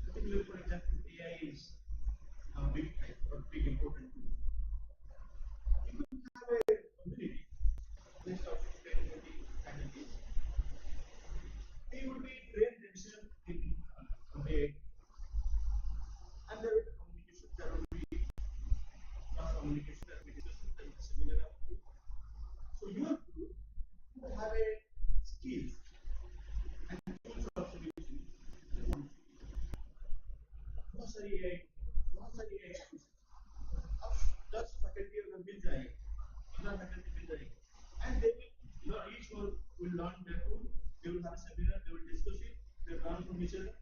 Particularly, for example, AI is a big type or big important tool. You could have a community list of 10, 20 faculties. They would be trained themselves in AI, and there will be communication. There will be cross communication. There will be discussion. There will be seminar. So your group would have a skills and tools of solution. बहुत सारी AI, बहुत सारी AI tools. अब 10 faculty अगर मिल जाए, 15 faculty मिल जाए, and they will learn, each one will learn their tool. They will have a seminar. They will discuss it. They will learn from each other.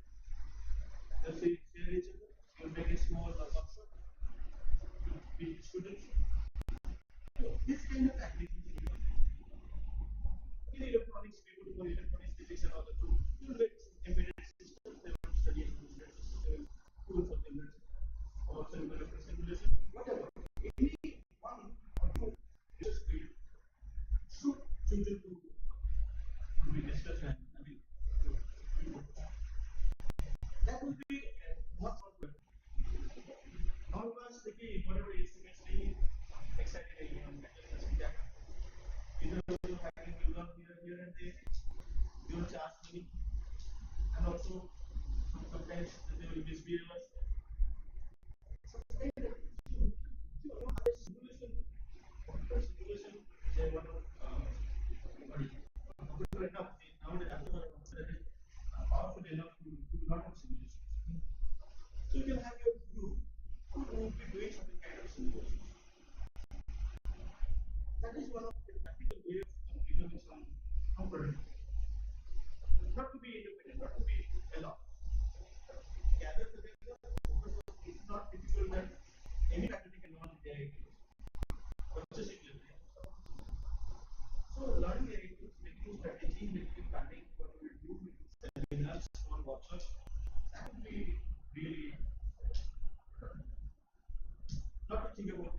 They will share each other. They will make a small workshop to teach students. So this kind of activity in electronics, we would for electronics, physics, and all the tools. You will get embedded systems. They will study embedded systems. They will tools of embedded systems. Also, you will look at simulation, whatever. Any one or two research field should choose to be discussed and I mean, that will be one software. Now you are thinking whatever is extremely exciting and interesting that either you having you learn here and there, you will charge money, and also sometimes they will misbehave us. Simulation, simulation is one of computer enough nowadays after a computer is powerful enough to do a lot of simulations. So you can have your group who will be doing something kind of simulation. That is one of the practical ways of becoming some competent. Not to be independent, not to be alone. Gather together, focus on it's not difficult that any faculty can learn AI tools. Purchasing learning. So learning AI tools, making strategy, making planning, what we will do, making seminars, small workshops, that would be really not to think about